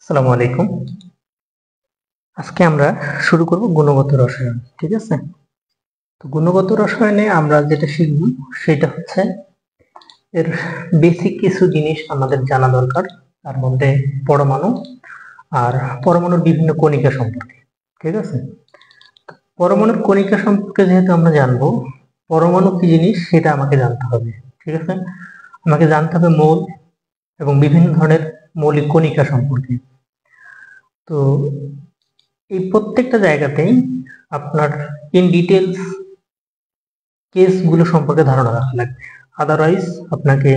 আসসালামু আলাইকুম। আজকে আমরা শুরু করব গুণগত রসায়ন। ঠিক আছে, তো গুণগত রসায়নে আমরা যেটা শিখব সেটা হচ্ছে এর বেসিক কিছু জিনিস আমাদের জানা দরকার। তার মধ্যে পরমাণু আর পরমাণুর বিভিন্ন কণিকা সম্পর্কে। ঠিক আছে, পরমাণুর কণিকা সম্পর্কে যেহেতু আমরা জানবো, পরমাণু কি জিনিস সেটা আমাকে জানতে হবে। ঠিক আছে, আমাকে জানতে হবে মৌল এবং বিভিন্ন ধরনের মৌলিক কণিকা সম্পর্কে। তো এই প্রত্যেকটা জায়গাতেই আপনার ইন ডিটেলস কেসগুলো সম্পর্কে ধারণা রাখা লাগবে, আদারওয়াইজ আপনাকে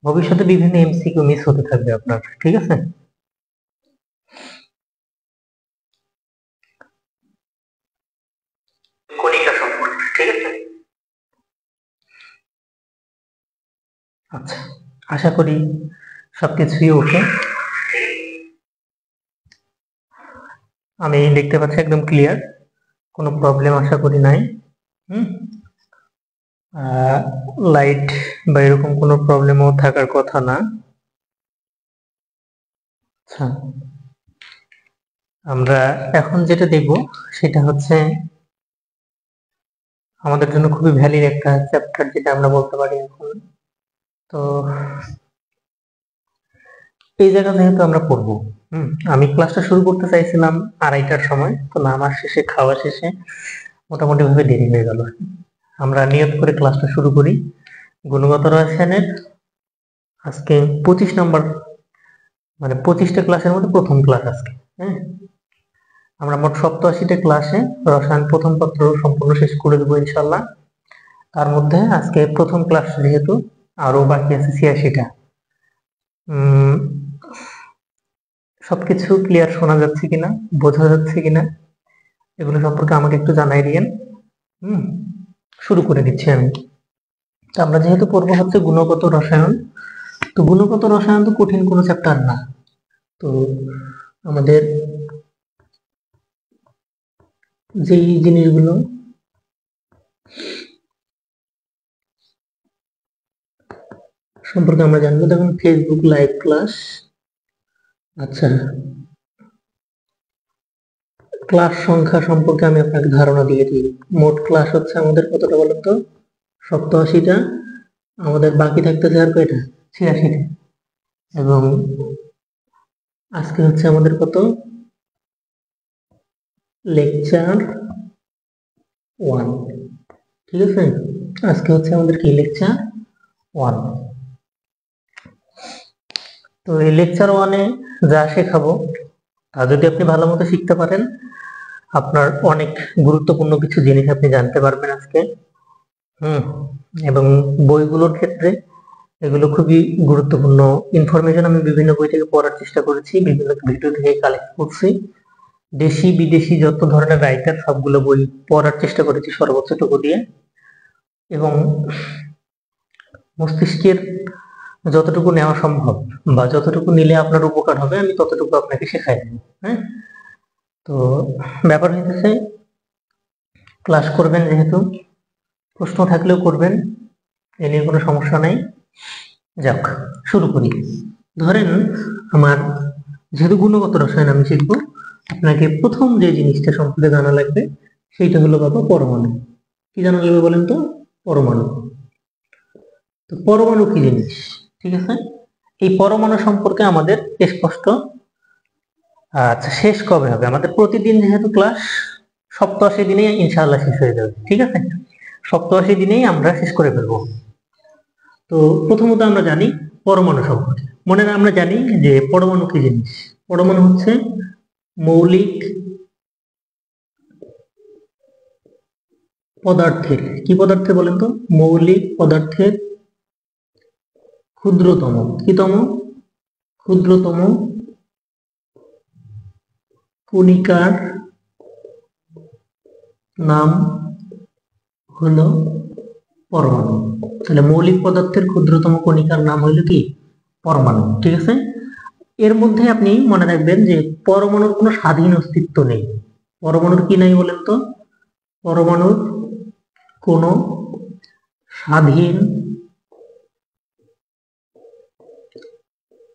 ভবিষ্যতে বিভিন্ন এমসিকিউ মিস হতে থাকবে আপনার। ঠিক আছে, কণিকা সম্পর্কে। ঠিক আছে, আচ্ছা, আশা করি সবকিছুই ওকে। আমি দেখতে পাচ্ছি একদম ক্লিয়ার, কোনো প্রবলেম আশা করি নাই। লাইট বা এরকম কোনো প্রবলেমও থাকার কথা না। আচ্ছা, আমরা এখন যেটা দেখব সেটা হচ্ছে আমাদের জন্য খুবই ভ্যালিড একটা চ্যাপ্টার, যেটা আমরা বলতে পারি এখন। তো এই জায়গা যেহেতু আমরা পড়বো, আমি ক্লাসটা শুরু করতে চাইছিলাম 2:30টার সময়, তো নামার শেষে খাওয়া শেষে মোটামুটি ভাবে দেরি হয়ে গেল। আমরা নিয়ত করে ক্লাসটা শুরু করি। গুণগত রসায়নের আজকে 25 নম্বর, মানে 25টা ক্লাসের মধ্যে প্রথম ক্লাস আজকে। হ্যাঁ, আমরা মোট 87টা ক্লাসে রসায়ন প্রথম পত্র সম্পূর্ণ শেষ করে দেবো ইনশাল্লাহ। তার মধ্যে আজকে প্রথম ক্লাস যেহেতু, আরো বাকি আছে 86টা। সবকিছু ক্লিয়ার শোনা যাচ্ছে কিনা, বোঝা যাচ্ছে কিনা, এগুলো সম্পর্কে আমাকে একটু জানাই দিয়েন। শুরু করে দিচ্ছি আমি। তো আমরা যেহেতু পড়বো হচ্ছে গুণগত রসায়ন, তো গুণগত রসায়ন তো কঠিন কোনো চ্যাপ্টার না। তো আমাদের যেই জিনিসগুলো সম্পর্কে আমরা জানবো, দেখুন ফেসবুক লাইভ ক্লাস। আচ্ছা, ক্লাস সংখ্যা সম্পর্কে আমি আপনাকে ধারণা দিয়ে দিই। মোট ক্লাস হচ্ছে আমাদের কতটা বলেন তো? 87টা। আমাদের বাকি থাকতেছে আর কয়টা? 86টা। এবং আজকে হচ্ছে আমাদের কত? লেকচার 1। ঠিক আছে, আজকে হচ্ছে আমাদের কি? লেকচার 1। তো এই লেকচার 1-এ যা শেখাবো তা যদি আপনি ভালো মতো শিখতে পারেন, আপনার অনেক গুরুত্বপূর্ণ কিছু জিনিস আপনি জানতে পারবেন আজকে। এবং বইগুলোর ক্ষেত্রে এগুলো খুবই গুরুত্বপূর্ণ ইনফরমেশন। আমি বিভিন্ন বই থেকে পড়ার চেষ্টা করেছি, বিভিন্ন ভিডিও থেকে কালেক্ট করছি। দেশি বিদেশি যত ধরনের রাইটার সবগুলো বই পড়ার চেষ্টা করেছি সর্বোচ্চটুকু দিয়ে, এবং মস্তিষ্কের যতটুকু নেওয়া সম্ভব বা যতটুকু নিলে আপনার উপকার হবে আমি ততটুকু আপনাকে শেখাই দেব। হ্যাঁ, তো ব্যাপার হইতেছে ক্লাস করবেন, যেহেতু প্রশ্ন থাকলেও করবেন, এ নিয়ে কোনো সমস্যা নাই। যাক, শুরু করি। ধরেন আমার যেহেতু গুণগত রসায়ন আমি শিখবো, আপনাকে প্রথম যে জিনিসটা সম্পর্কে জানা লাগবে সেইটা হলো বাবা পরমাণু। কি জানা লাগবে বলেন তো? পরমাণু। তো পরমাণু কি জিনিস? ঠিক আছে, এই পরমাণু সম্পর্কে আমাদের স্পষ্ট। আচ্ছা, শেষ কবে হবে? আমাদের প্রতিদিন যেহেতু ক্লাস, 87 দিনেই ইনশাআল্লাহ শেষ হয়ে যাবে। ঠিক আছে, 87 দিনেই আমরা শেষ করে ফেলবো। তো প্রথমত আমরা জানি পরমাণু সম্পর্কে। আমরা জানি যে পরমাণু কি জিনিস। পরমাণু হচ্ছে মৌলিক পদার্থের, কি পদার্থের বলেন তো? মৌলিক পদার্থের ক্ষুদ্রতম, কিতম? ক্ষুদ্রতম কণিকার নাম হলো পরমাণু। তাহলে মৌলিক পদার্থের ক্ষুদ্রতম কণিকার নাম হলো কি? পরমাণু। ঠিক আছে, এর মধ্যে আপনি মনে রাখবেন যে পরমাণুর কোনো স্বাধীন অস্তিত্ব নেই। পরমাণুর কি নাই বলেন তো? পরমাণুর কোনো স্বাধীন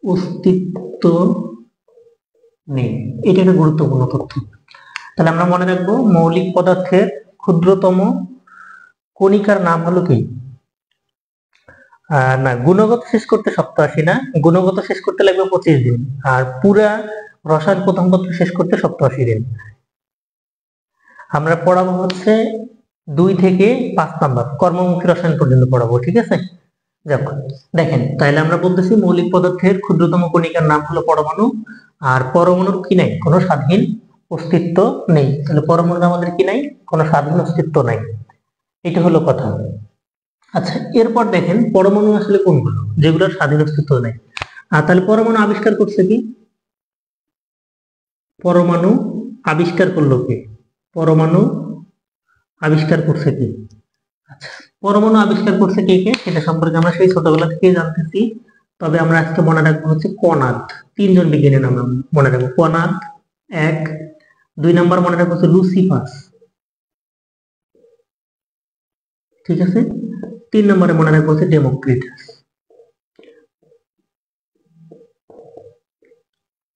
অস্তিত্ব নেই। এটা একটা গুরুত্বপূর্ণ তথ্য। তাহলে আমরা মনে রাখবো মৌলিক পদার্থের ক্ষুদ্রতম কণিকার নাম হলো কি? না, গুণগত শেষ করতে 87 না, গুণগত শেষ করতে লাগবে 25 দিন, আর পুরা রসায়ন প্রথম পত্র শেষ করতে 87 দিন। আমরা পড়াবো হচ্ছে 2 থেকে 5 নাম্বার কর্মমুখী রসায়ন পর্যন্ত পড়াবো, ঠিক আছে? যাক, দেখেন তাহলে আমরা বলতেছি মৌলিক পদার্থের ক্ষুদ্রতম কণিকার নাম হলো পরমাণু, আর পরমাণুর কি নাই? কোনো স্বাধীন অস্তিত্ব নেই। তাহলে পরমাণুর আমাদের কি নাই? কোনো স্বাধীন অস্তিত্ব নাই। এটা হলো কথা। আচ্ছা, এরপর দেখেন পরমাণু আসলে কোনগুলো যেগুলোর স্বাধীন অস্তিত্ব নেই। আর তাহলে পরমাণু আবিষ্কার করছে কি? পরমাণু আবিষ্কার করলো কে? পরমাণু আবিষ্কার করছে কি? আচ্ছা, পরমাণু আবিষ্কার করছে কে কে সেটা সম্পর্কে আমরা সেই ছোটবেলা থেকে জানতেছি। তবে আমরা আজকে মনে রাখবো হচ্ছে কনাদ। 3 জন বিজ্ঞানীর নাম মনে রাখবো। কনাদ 1, 2 নাম্বার মনে রাখবো হচ্ছে লুসিফাস, ঠিক আছে? 3 নম্বরে মনে রাখবো হচ্ছে ডেমোক্রিটাস,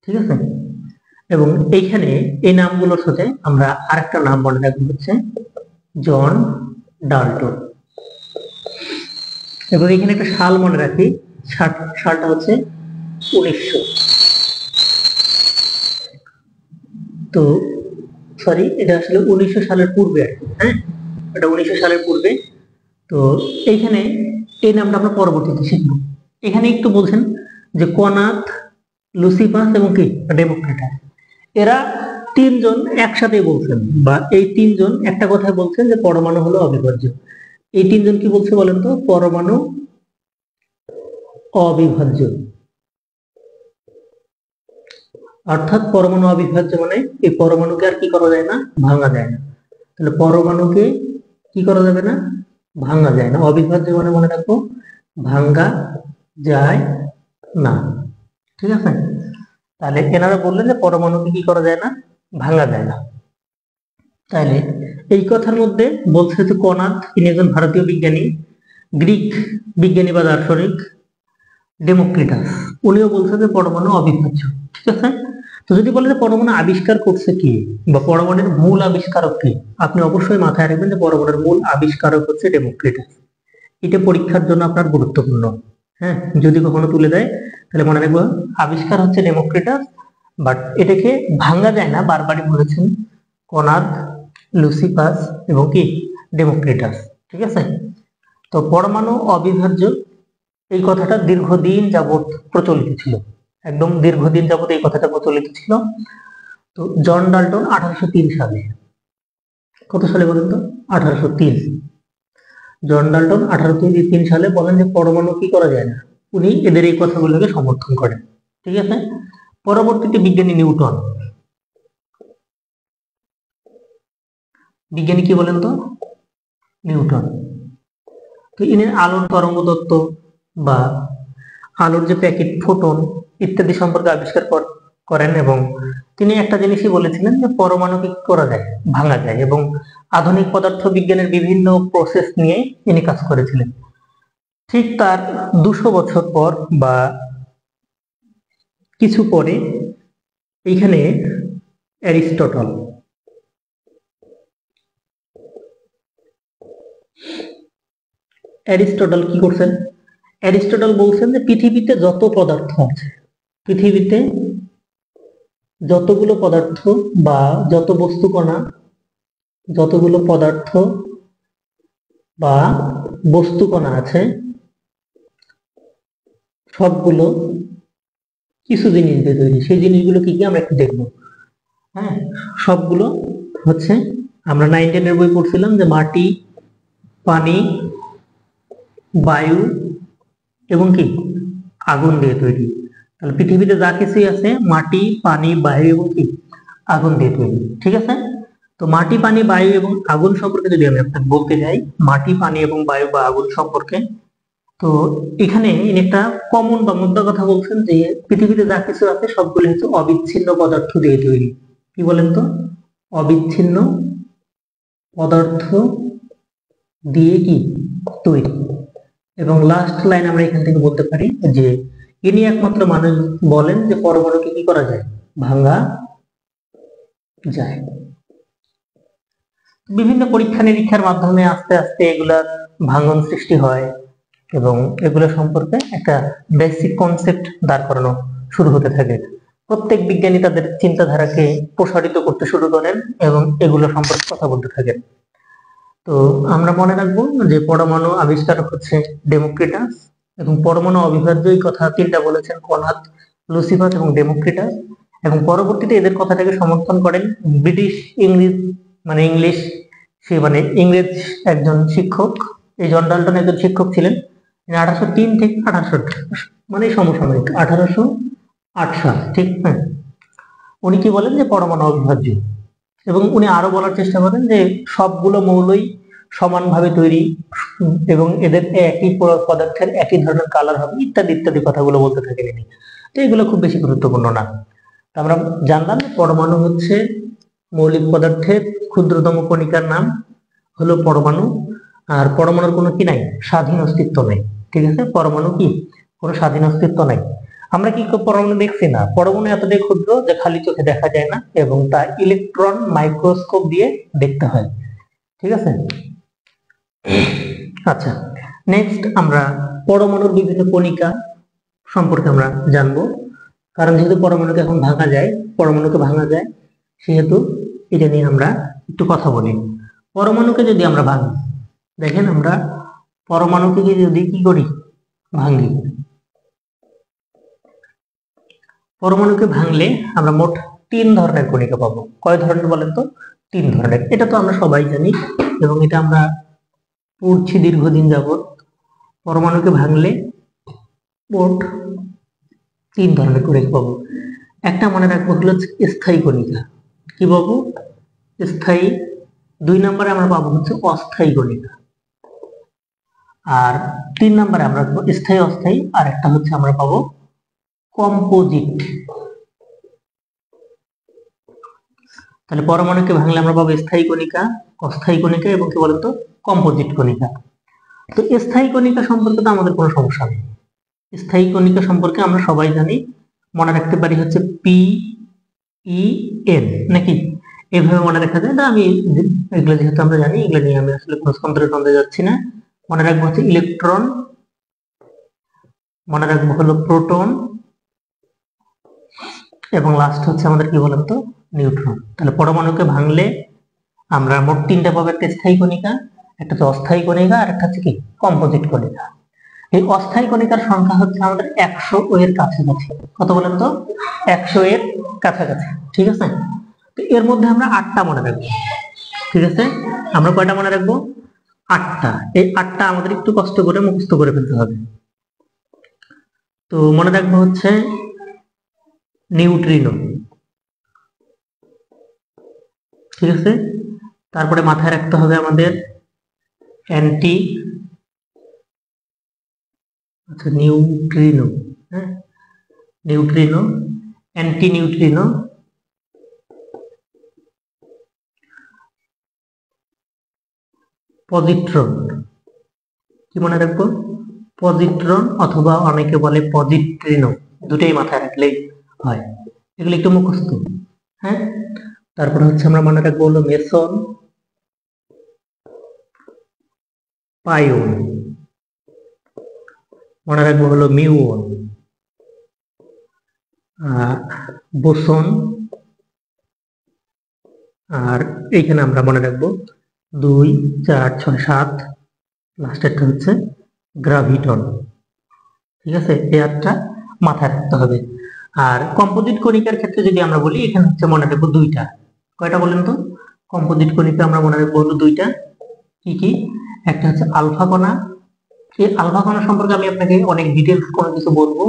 ঠিক আছে? এবং এইখানে এই নামগুলোর সাথে আমরা আরেকটা নাম মনে রাখবো হচ্ছে জন ডাল্টন। এবং এখানে একটা সাল মনে রাখি, সালটা হচ্ছে 1900। তো সরি, এটা আসলে 1900 সালের পূর্বে আর কি, হ্যাঁ, এটা 1900 সালের পূর্বে। তো এইখানে এই নামটা আমরা পরবর্তীতে শিখবো। এখানে একটু বলছেন যে কনাদ, লুসিফাস এবং কি ডেমোক্রিটাস, এরা 3 জন একসাথে বলছেন, বা এই 3 জন একটা কথায় বলছেন যে পরমাণু হলো অবিভাজ্য। এই 3 জন কি বলছে বলেন তো? পরমাণু অবিভাজ্য। অর্থাৎ পরমাণু অবিভাজ্য মানে এই পরমাণুকে আর কি করা যায় না? ভাঙা যায় না। তাহলে পরমাণুকে কি করা যাবে না? ভাঙা যায় না। অবিভাজ্য মানে মনে রাখবো ভাঙা যায় না, ঠিক আছে? তাহলে এনারা বললেন যে পরমাণুকে কি করা যায় না? ভাঙা যায় না। তাহলে এই কথার মধ্যে বলছে যে কনাদ, তিনি একজন ভারতীয় বিজ্ঞানী, গ্রিক বিজ্ঞানী বা দার্শনিক ডেমোক্রিটাস, উনিও বলছে যে পরমাণু অবিভাজ্য, ঠিক আছে? তো যদি বলে যে পরমাণু আবিষ্কার করছে কি, বা পরমাণুর মূল আবিষ্কারক কি, আপনি অবশ্যই মাথায় রাখবেন যে পরমাণুর মূল আবিষ্কারক হচ্ছে ডেমোক্রিটাস। এটা পরীক্ষার জন্য আপনার গুরুত্বপূর্ণ, হ্যাঁ, যদি কখনো তুলে দেয় তাহলে মনে রাখবো আবিষ্কার হচ্ছে ডেমোক্রিটাস, বাট এটাকে ভাঙা যায় না, বারবারই বলেছেন কনাদ, লুসিফাস এবং কি ডেমোক্রিটাস, ঠিক আছে? তো পরমাণু অবিভাজ্য এই কথাটা দীর্ঘদিন যাবত প্রচলিত ছিল, একদম দীর্ঘদিন যাবত এই কথাটা প্রচলিত ছিল। তো জন ডাল্টন 1803 সালে, কত সালে বলেন তো? 1803। জন ডাল্টন 1803 সালে বলেন যে পরমাণু কি করা যায় না। উনি এদের এই কথাগুলোকে সমর্থন করেন, ঠিক আছে? পরবর্তীতে বিজ্ঞানী নিউটন, বিজ্ঞানী কি বলেন তো? নিউটন। তো ইনি আলোর তরঙ্গ তত্ত্ব বা আলোর যে প্যাকেট, ফোটন ইত্যাদি সম্পর্কে আবিষ্কার করেন, এবং তিনি একটা জিনিসই বলেছিলেন যে পরমাণু কি করা যায়? ভাঙা যায়। এবং আধুনিক পদার্থ বিজ্ঞানের বিভিন্ন প্রসেস নিয়ে ইনি কাজ করেছিলেন। ঠিক তার 200 বছর পর বা কিছু পরে এইখানে অ্যারিস্টটল, অ্যারিস্টটল কি করছেন? অ্যারিস্টটল বলছেন যে পৃথিবীতে যত পদার্থ আছে, পৃথিবীতে যতগুলো পদার্থ বা যত বস্তুকণা, যতগুলো পদার্থ বা বস্তুকণা আছে, সবগুলো কিছু জিনিস দিয়ে তৈরি। সেই জিনিসগুলো কি কি আমরা একটু দেখবো, হ্যাঁ? সবগুলো হচ্ছে, আমরা 9, 10 এর বই পড়ছিলাম যে মাটি, পানি, বায়ু এবং কি আগুন দিয়ে তৈরি। তাহলে পৃথিবীতে যা কিছুই আছে মাটি, পানি, বায়ু এবং কি আগুন দিয়ে তৈরি, ঠিক আছে? তো মাটি, পানি, বায়ু এবং আগুন সম্পর্কে যদি আমি আপনাকে বলতে যাই, মাটি, পানি এবং বায়ু বা আগুন সম্পর্কে, তো এখানে ইনি একটা কমন বা মুদ্রা কথা বলছেন যে পৃথিবীতে যা কিছু আছে সবগুলো হচ্ছে অবিচ্ছিন্ন পদার্থ দিয়ে তৈরি। কি বলেন তো? অবিচ্ছিন্ন পদার্থ দিয়ে কি তৈরি। এবং লাস্ট লাইন আমরা এখান থেকে বলতে পারি যে ইনি একমাত্র মানুষ বলেন যে পরমাণুকে কি করা যায়, ভাঙা যায়। বিভিন্ন পরীক্ষা নিরীক্ষার মাধ্যমে আস্তে আস্তে এগুলা ভাঙন সৃষ্টি হয় এবং এগুলো সম্পর্কে একটা বেসিক কনসেপ্ট দাঁড় করানো শুরু হতে থাকে। প্রত্যেক বিজ্ঞানী তাদের চিন্তাধারাকে প্রসারিত করতে শুরু করেন এবং এগুলো সম্পর্কে কথা বলতে থাকেন। তো আমরা মনে রাখবো যে পরমাণু আবিষ্কারক হচ্ছে ডেমোক্রিটাস এবং পরমাণু অবিভাজ্য এই কথা তিনটা বলেছেন কনরাড, লুসিফাস এবং ডেমোক্রিটাস। এবং পরবর্তীতে এদের কথাটাকে সমর্থন করেন ব্রিটিশ ইংলিশ ইংরেজ একজন শিক্ষক, এই জন ডাল্টন একজন শিক্ষক ছিলেন। 1803 থেকে 1808 মানে সমসাময়িক 1808 সাল, ঠিক হ্যাঁ। উনি কি বলেন যে পরমাণু অবিভাজ্য এবং উনি আরো বলার চেষ্টা করেন যে সবগুলো মৌলই সমানভাবে তৈরি এবং এদের একই পদার্থের একই ধরনের কালার হবে ইত্যাদি ইত্যাদি কথাগুলো বলতে থাকেন ইনি। তো এগুলো খুব বেশি গুরুত্বপূর্ণ না। তো আমরা জানলাম পরমাণু হচ্ছে মৌলিক পদার্থের ক্ষুদ্রতম কণিকার নাম হলো পরমাণু। আর পরমাণুর কোনো কি নাই, স্বাধীন অস্তিত্ব নাই। ঠিক আছে, পরমাণু কি কোনো স্বাধীন অস্তিত্ব নাই। আমরা কি পরমাণু দেখছি না, পরমাণু এতটাই ক্ষুদ্র যে খালি চোখে দেখা যায় না এবং তা ইলেকট্রন মাইক্রোস্কোপ দিয়ে দেখতে হয়। ঠিক আছে, আচ্ছা নেক্সট আমরা পরমাণুর বিভিন্ন কণিকা সম্পর্কে আমরা জানবো। কারণ যেহেতু পরমাণুকে এখন পরমাণুকে ভাঙা যায় সেহেতু এটা নিয়ে আমরা একটু কথা বলি। পরমাণুকে যদি আমরা ভাঙি, দেখেন আমরা পরমাণুকে যদি কি করি, ভাঙি, পরমাণুকে ভাঙলে আমরা মোট 3 ধরনের কণিকা পাবো। কয় ধরনের বলেন তো? 3 ধরনের। এটা তো আমরা সবাই জানি এবং এটা আমরা পড়ছি দীর্ঘদিন যাবত। পরমাণুকে ভাঙলে মোট 3 ধরনের কণিকা পাবো। একটা মনে রাখবো হলো স্থায়ী কণিকা, কি পাবো? স্থায়ী। 2 নম্বরে আমরা পাবো হচ্ছে অস্থায়ী কণিকা। আর 3 নম্বরে আমরা পাবো স্থায়ী অস্থায়ী, আর একটা হচ্ছে আমরা পাবো কম্পোজিট। তাহলে পরমাণুকে ভাঙলে আমরা পাবো স্থায়ী কণিকা, অস্থায়ী কণিকা এবং কি বলতো কম্পোজিট কণিকা। তো স্থায়ী কণিকা সম্পর্কে তো আমাদের কোনো সমস্যা নেই। স্থায়ী কণিকা সম্পর্কে আমরা সবাই জানি, মনে রাখতে পারি হচ্ছে PeN নাকি, এইভাবে মনে রাখা যায় না। আমি এগুলো যেহেতু আমরা জানি, এগুলো নিয়ে আমি আসলে কোনো সন্দেহে যাচ্ছি না। মনে রাখবো হচ্ছে ইলেকট্রন, মনে রাখবো হলো প্রোটন এবং লাস্ট হচ্ছে আমাদের কি বলতো নিউট্রন। তাহলে পরমাণুকে ভাঙলে আমরা মোট 3টা পাবো, একটা স্থায়ী কণিকা, একটা হচ্ছে অস্থায়ী কণিকা, আর একটা হচ্ছে কি কম্পোজিট কণিকা। এই অস্থায়ী কণিকার সংখ্যা হচ্ছে আমাদের 100 এর কাছাকাছি। কত বলেন তো? 100 এর কাছাকাছি। ঠিক আছে, তো এর মধ্যে আমরা 8টা মনে রাখবো। ঠিক আছে, আমরা কয়টা মনে রাখবো? 8টা। এই 8টা আমাদের একটু কষ্ট করে মুখস্থ করে ফেলতে হবে। তো মনে রাখবো হচ্ছে নিউট্রিনো। ঠিক আছে, তারপরে মাথায় রাখতে হবে আমাদের নিউট্রিনো, হ্যাঁ, নিউট্রিনো, অ্যান্টি নিউট্রিনো, পজিট্রন। কি মনে রাখবো? পজিট্রন অথবা অনেকে বলে পজিট্রিনো, দুটোই মাথায় রাখলেই হয়। এগুলো একটু মুখস্থ। হ্যাঁ, তারপরে হচ্ছে আমরা মনে রাখবো হলো মেসন, পাইওন, মনে রাখবো হলো মিউন, বোসন, আর এইখানে আমরা মনে রাখবো 2, 4, 6, 7, লাস্টেরটা হচ্ছে গ্রাভিটন। ঠিক আছে, এই 8টা মাথায় রাখতে হবে। আর কম্পোজিট কণিকার ক্ষেত্রে যদি আমরা বলি, এখানে হচ্ছে মনে রাখবো 2টা। কয়টা বলেন তো? কম্পোজিট কণিকা আমরা মনে রাখবো হলো 2টা। কি কি? একটা হচ্ছে আলফা কণা। এই আলফা কণা সম্পর্কে আমি আপনাকে অনেক ডিটেলস কোনো কিছু বলবো,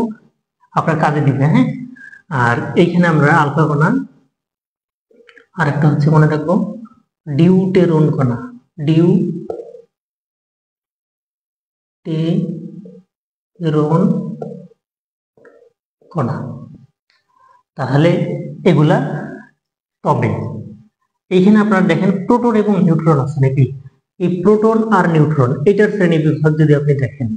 আপনার কাজে দিবে। হ্যাঁ, আর এইখানে আমরা আলফা কণা, আর একটা হচ্ছে মনে রাখবো ডিউটেরন কণা, ডিউটেরন কণা। তাহলে এগুলা, তবে এইখানে আপনারা দেখেন প্রোটন এবং নিউট্রন আছে নাকি? এই প্রোটন আর নিউট্রন এটার শ্রেণী বিভাগ যদি আপনি দেখেন,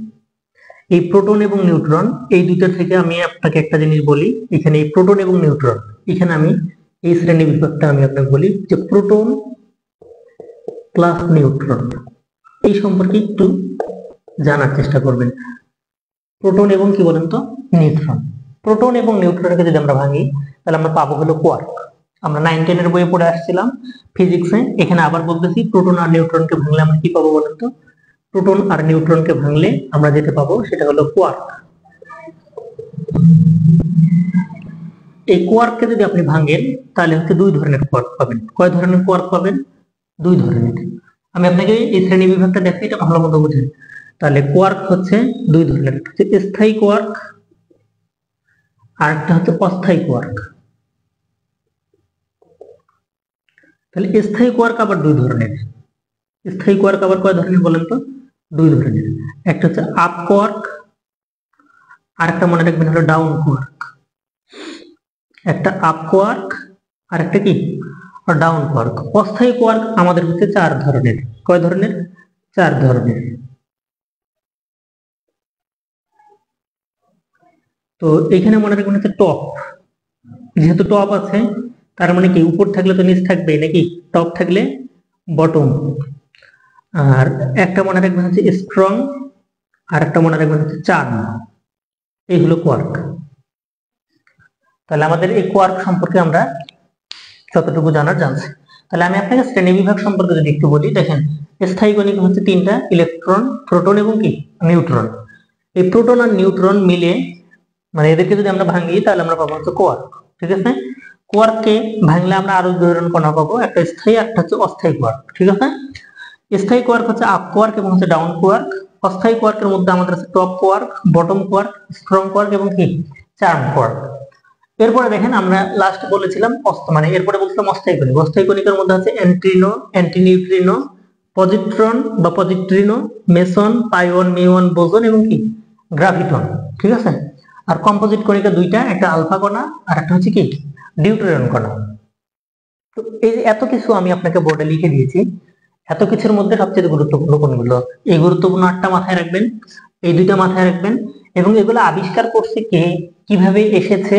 এই প্রোটন এবং নিউট্রন এই দুইটা থেকে আমি আপনাকে একটা জিনিস বলি, এখানে এই প্রোটন এবং নিউট্রন, এখানে আমি এই শ্রেণী বিভাগটা আমি আপনাকে বলি যে প্রোটন প্লাস নিউট্রন এই সম্পর্কে একটু জানার চেষ্টা করবেন। প্রোটন এবং কি বলেন তো নিউট্রন। প্রোটন এবং নিউট্রনকে যদি আমরা ভাঙি তাহলে আমরা পাবো হলো কোয়ার্ক। আমরা 9-10 এর বইয়ে পড়ে আসছিলাম ফিজিক্সে, এখানে আবার বলতেছি প্রোটন আর নিউট্রনকে ভাঙলে আমরা কি পাবো বলেন তো? প্রোটন আর নিউট্রনকে ভাঙলে আমরা যেটা পাবো সেটা হলো কোয়ার্ক। এই কোয়ার্ককে যদি আপনি ভাঙেন তাহলে হচ্ছে দুই ধরনের কোয়ার্ক পাবেন। কয় ধরনের কোয়ার্ক পাবেন? দুই ধরনের। আমি আপনাকে এই শ্রেণী বিভাগটা দেখে এটা ভালো মতো বুঝেন। তাহলে কোয়ার্ক হচ্ছে দুই ধরনের, একটা হচ্ছে স্থায়ী কোয়ার্ক আর একটা হচ্ছে অস্থায়ী কোয়ার্ক। তাহলে স্থায়ী কোয়ার্ক আবার দুই ধরনের। স্থায়ী কোয়ার্ক আবার কয় ধরনের বলেন তো? দুই ধরনের। একটা হচ্ছে আপ কোয়ার্ক আর একটা মনে রাখবেন হলো ডাউন কোয়ার্ক। একটা আপ কোয়ার্ক আর একটা কি ডাউন কোয়ার্ক। অস্থায়ী কোয়ার্ক আমাদের হচ্ছে চার ধরনের। কয় ধরনের? চার ধরনের। তো এখানে মনে রাখবেন হচ্ছে টপ, যেহেতু টপ আছে তার মানে কি উপর থাকলে তো নিচ থাকবে নাকি, টপ থাকলে বটম। আর একটা মনে রাখবেন হচ্ছে স্ট্রং আর একটা মনে রাখবেন হচ্ছে চার্ম। এই হলো কোয়ার্ক। তাহলে আমাদের এই কোয়ার্ক সম্পর্কে আমরা যতটুকু জানছি। তাহলে আমি আপনাকে শ্রেণী বিভাগ সম্পর্কে যদি একটু বলি, দেখেন স্থায়ী কণিকা হচ্ছে তিনটা, ইলেকট্রন, প্রোটন এবং কি নিউট্রন। এই প্রোটন আর নিউট্রন মিলে মানে এদেরকে যদি আমরা ভাঙি তাহলে আমরা পাবো হচ্ছে কোয়ার্ক। ঠিক আছে? কোয়ার্ককে ভাঙলে আমরা আরো দুই ধরনের কণা পাবো, একটা স্থায়ী একটা হচ্ছে অস্থায়ী কোয়ার্ক। ঠিক আছে? স্থায়ী কোয়ার্ক হচ্ছে আপ কোয়ার্ক এবং হচ্ছে ডাউন কোয়ার্ক। অস্থায়ী কোয়ার্কের মধ্যে আমাদের আছে top quark, bottom quark, strong quark এবং কি চার্ম কোয়ার্ক। এরপরে দেখেন আমরা লাস্ট বলেছিলাম মানে এরপরে বলছিলাম অস্থায়ী কণিকা। অস্থায়ী কণিকার মধ্যে আছে অ্যান্টিনো, অ্যান্টিনিউট্রিনো, পজিট্রন বা পজিট্রিনো, মেসন, পাইওন, মিউন, বোসন এবং কি গ্রাভিটন। ঠিক আছে? আর কম্পোজিট কণিকা দুইটা, একটা আলফা কণা আর একটা হচ্ছে কি ডিউটেরিয়ন কণা। তো এই যে এত কিছু আমি আপনাকে বোর্ডে লিখে দিয়েছি, এত কিছুর মধ্যে সবচেয়ে গুরুত্বপূর্ণ কোনগুলো? এই গুরুত্বপূর্ণ 8টা মাথায় রাখবেন, এই দুইটা মাথায় রাখবেন, এবং এগুলো আবিষ্কার করছে কে, কিভাবে এসেছে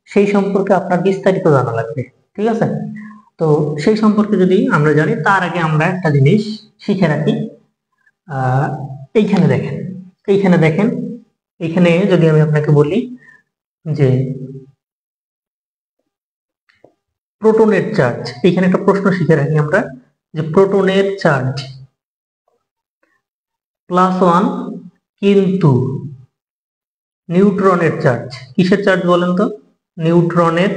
সেই সম্পর্কে আপনার বিস্তারিত জানা লাগবে। ঠিক আছে? তো সেই সম্পর্কে যদি আমরা জানি তার আগে আমরা একটা জিনিস শিখে রাখি। এইখানে দেখেন, এইখানে দেখেন, এইখানে যদি আমি আপনাকে বলি যে প্রোটনের চার্জ, এখানে একটা প্রশ্ন শিখে রাখি আমরা যে প্রোটনের চার্জ +1, কিন্তু নিউট্রনের চার্জ, কিসের চার্জ বলেন তো? নিউট্রনের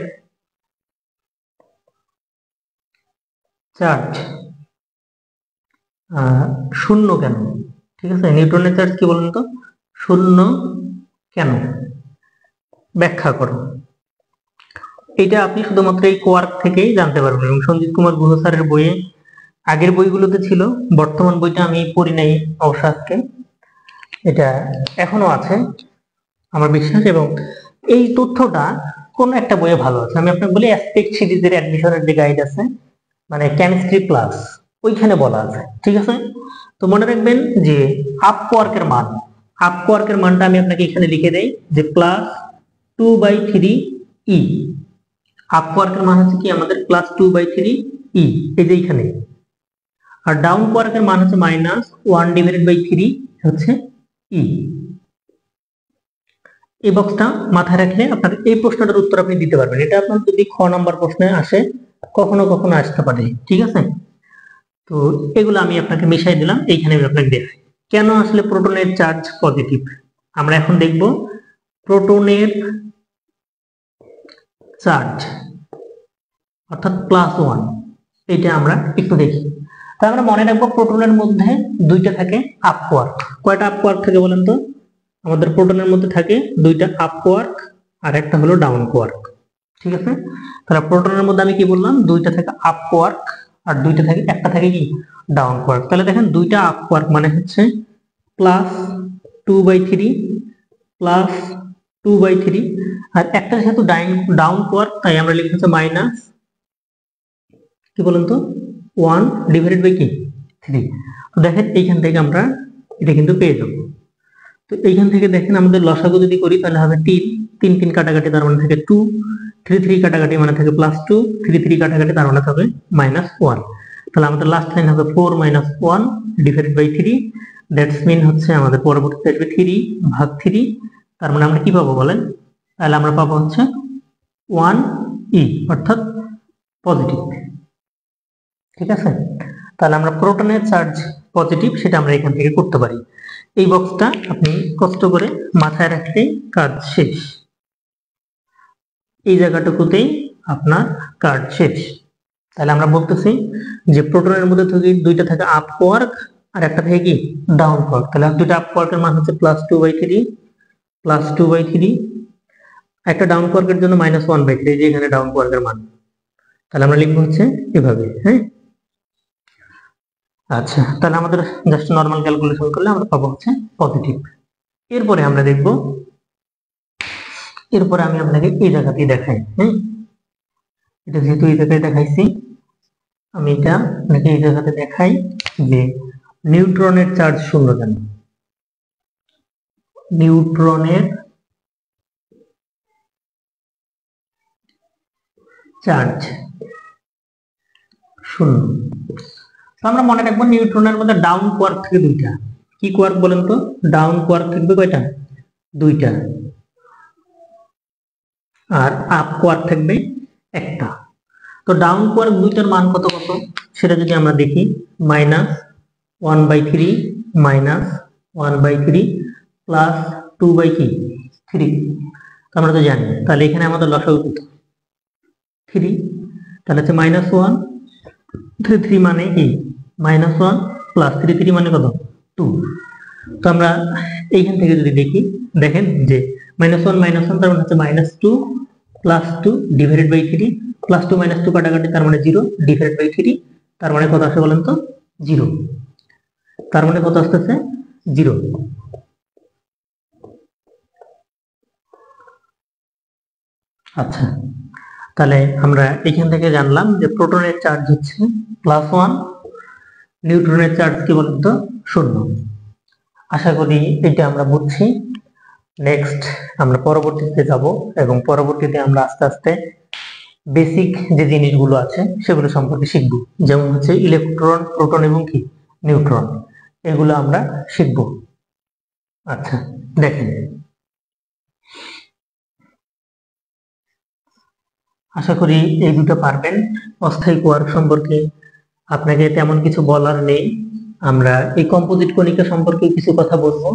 চার্জ 0 কেন? ঠিক আছে? নিউট্রনের চার্জ কি বলেন তো 0 কেন? ব্যাখ্যা করো। এটা আপনি শুধুমাত্র এই কোয়ার্ক থেকেই জানতে পারবেন, এবং সঞ্জিত কুমার গুহ স্যারের বইয়ে আগের বইগুলোতে ছিল, বর্তমান বইটা আমি পড়ি নাই অবশ্য, আজকে এটা এখনো আছে আমার বিশ্বাস। এবং এই তথ্যটা কোন একটা বইয়ে ভালো আছে, আমি আপনাকে বলি অ্যাসপেক্ট সিরিজের অ্যাডমিশনের যে গাইড আছে, মানে কেমিস্ট্রি প্লাস, ওইখানে বলা আছে। ঠিক আছে? তো মনে রাখবেন যে আপ কোয়ার্কের মান, আপ কোয়ার্কের মানটা আমি আপনাকে এখানে লিখে দেই যে +2/3 ই। আপ কোয়ার্কের মান হচ্ছে কি আমাদের +2/3 ই, এই যে এখানে। আর ডাউন কোয়ার্কের মান হচ্ছে -1/3 হচ্ছে ই। এই বক্সটা মাথায় রাখলে আপনার এই প্রশ্নটার উত্তর আপনি দিতে পারবেন। এটা আপনার যদি খ নাম্বার প্রশ্নে আসে, কখনো কখনো আসতে পারে। ঠিক আছে? তো এগুলো আমি আপনাকে মিশাই দিলাম, এইখানে আমি আপনাকে দেখাই কেন আসলে প্রোটনের চার্জ পজিটিভ। আমরা এখন দেখব প্রোটনের চার্জ অর্থাৎ +1, এটা আমরা একটু দেখি। তো আমরা মনে রাখবো প্রোটনের মধ্যে দুইটা থাকে আপ কোয়ার্ক। কয়টা আপ কোয়ার্ক থাকে বলেন তো? আমাদের প্রোটনের মধ্যে থাকে দুইটা আপ কোয়ার্ক আর একটা হলো ডাউন কোয়ার্ক। ঠিক আছে? তাহলে প্রোটনের মধ্যে আমি কি বললাম, দুইটা থাকে আপ কোয়ার্ক আর দুইটা থাকে, একটা থাকে কি ডাউন কোয়ার্ক। তাহলে দেখেন দুইটা আপ কোয়ার্ক মানে হচ্ছে +2/3 +2/3, আর একটা যেহেতু ডাউন কোয়ার্ক তাই আমরা লিখে হচ্ছে মাইনাস কি বলেন তো 1/3 3। তো দেখেন এইখান থেকে আমরা এটা কিন্তু পেয়ে যাব। তো এইখান থেকে দেখেন আমাদের লসাগু যদি করি তাহলে হবে 3 3 3 কাটাকাটি তার মানে থাকে 2, 3 3 কাটাকাটি মানে থাকে +2, 3 3 কাটাকাটি তার মানে হবে -1। তাহলে আমাদের লাস্ট লাইন হবে 4 - 1 ডিভাইডেড বাই 3, দ্যাটস মিন হচ্ছে আমাদের পরবর্তীতে আসবে 3 ভাগ 3। তার মানে আমরা কি পাবো বলেন? তাহলে আমরা পাবো হচ্ছে 1e অর্থাৎ পজিটিভ। ঠিক আছে, তাহলে আমরা প্রোটনের চার্জ পজিটিভ সেটা আমরা এখান থেকে করতে পারি। এই বক্সটা আপনি কষ্ট করে মাথায় রাখলেই কাজ শেষ। এই জায়গাটুকুতেই আপনার কাজ শেষ। তাহলে আমরা বলতেছি যে প্রোটনের মধ্যে থেকে দুইটা থাকে আপ কোয়ার্ক আর একটা থাকে কি ডাউন কোয়ার্ক। তাহলে দুইটা আপ কোয়ার্কের মান হচ্ছে +2/3 +2/3, একটা ডাউন কোয়ার্কের জন্য -1/3 যে এখানে ডাউন কোয়ার্কের মান। তাহলে আমরা লিখবো হচ্ছে এভাবে। হ্যাঁ, আচ্ছা, তাহলে আমাদের জাস্ট নরমাল ক্যালকুলেশন করলে আমরা পাবো হচ্ছে পজিটিভ। এরপরে আমরা দেখব, এরপরে আমি আপনাকে এই জায়গাতেই দেখাই। হ্যাঁ, এটা যেহেতু এই জায়গায় দেখাইছি, আমি এটা আপনাকে এই জায়গাতে দেখাই যে নিউট্রনের চার্জ 0 কেন। নিউট্রনের চার্জ 0। তো আমরা মনে রাখবো নিউট্রনের মধ্যে ডাউন কোয়ার্ক থাকে দুইটা। কি কোয়ার্ক বলেন তো? ডাউন কোয়ার্ক থাকবে কয়টা? দুইটা। আর আপ কোয়ার্ক থাকবে একটা। তো ডাউন কোয়ার্ক দুইটার মান কত কত সেটা যদি আমরা দেখি, -1/3 -1/3 +2/3 আমরা তো জানি। তাহলে এখানে আমাদের লসাগু কত? 3। তাহলে হচ্ছে -1 3 3 মানে কি -1 +3 3 মানে কত? 2। তো আমরা এইখান থেকে যদি দেখি, দেখেন যে -1 -1 তার মানে হচ্ছে -2 +2 ডিভাইডেড বাই 3, +2 -2 কাটাকাটি তার মানে 0 ডিভাইডেড বাই 3, তার মানে কত আসে বলেন তো? 0। তার মানে কত আসতেছে? 0। আচ্ছা, তাহলে আমরা এখান থেকে জানলাম যে প্রোটনের চার্জ হচ্ছে +1, নিউট্রনের চার্জ কি বলেন তো? 0। আশা করি এটা আমরা বুঝছি। নেক্সট আমরা পরবর্তীতে যাব এবং পরবর্তীতে আমরা আস্তে আস্তে বেসিক যে জিনিসগুলো আছে সেগুলো সম্পর্কে শিখব, যেমন হচ্ছে ইলেকট্রন, প্রোটন এবং কি নিউট্রন, এগুলো আমরা শিখব। আচ্ছা, দেখেন, আশা করি এই দুটো পারবেন। অস্থায়ী কোয়ার্ক সম্পর্কে আপনাকে তেমন কিছু বলার নেই। আমরা এই কম্পোজিট কণিকা সম্পর্কে কিছু কথা বলবো।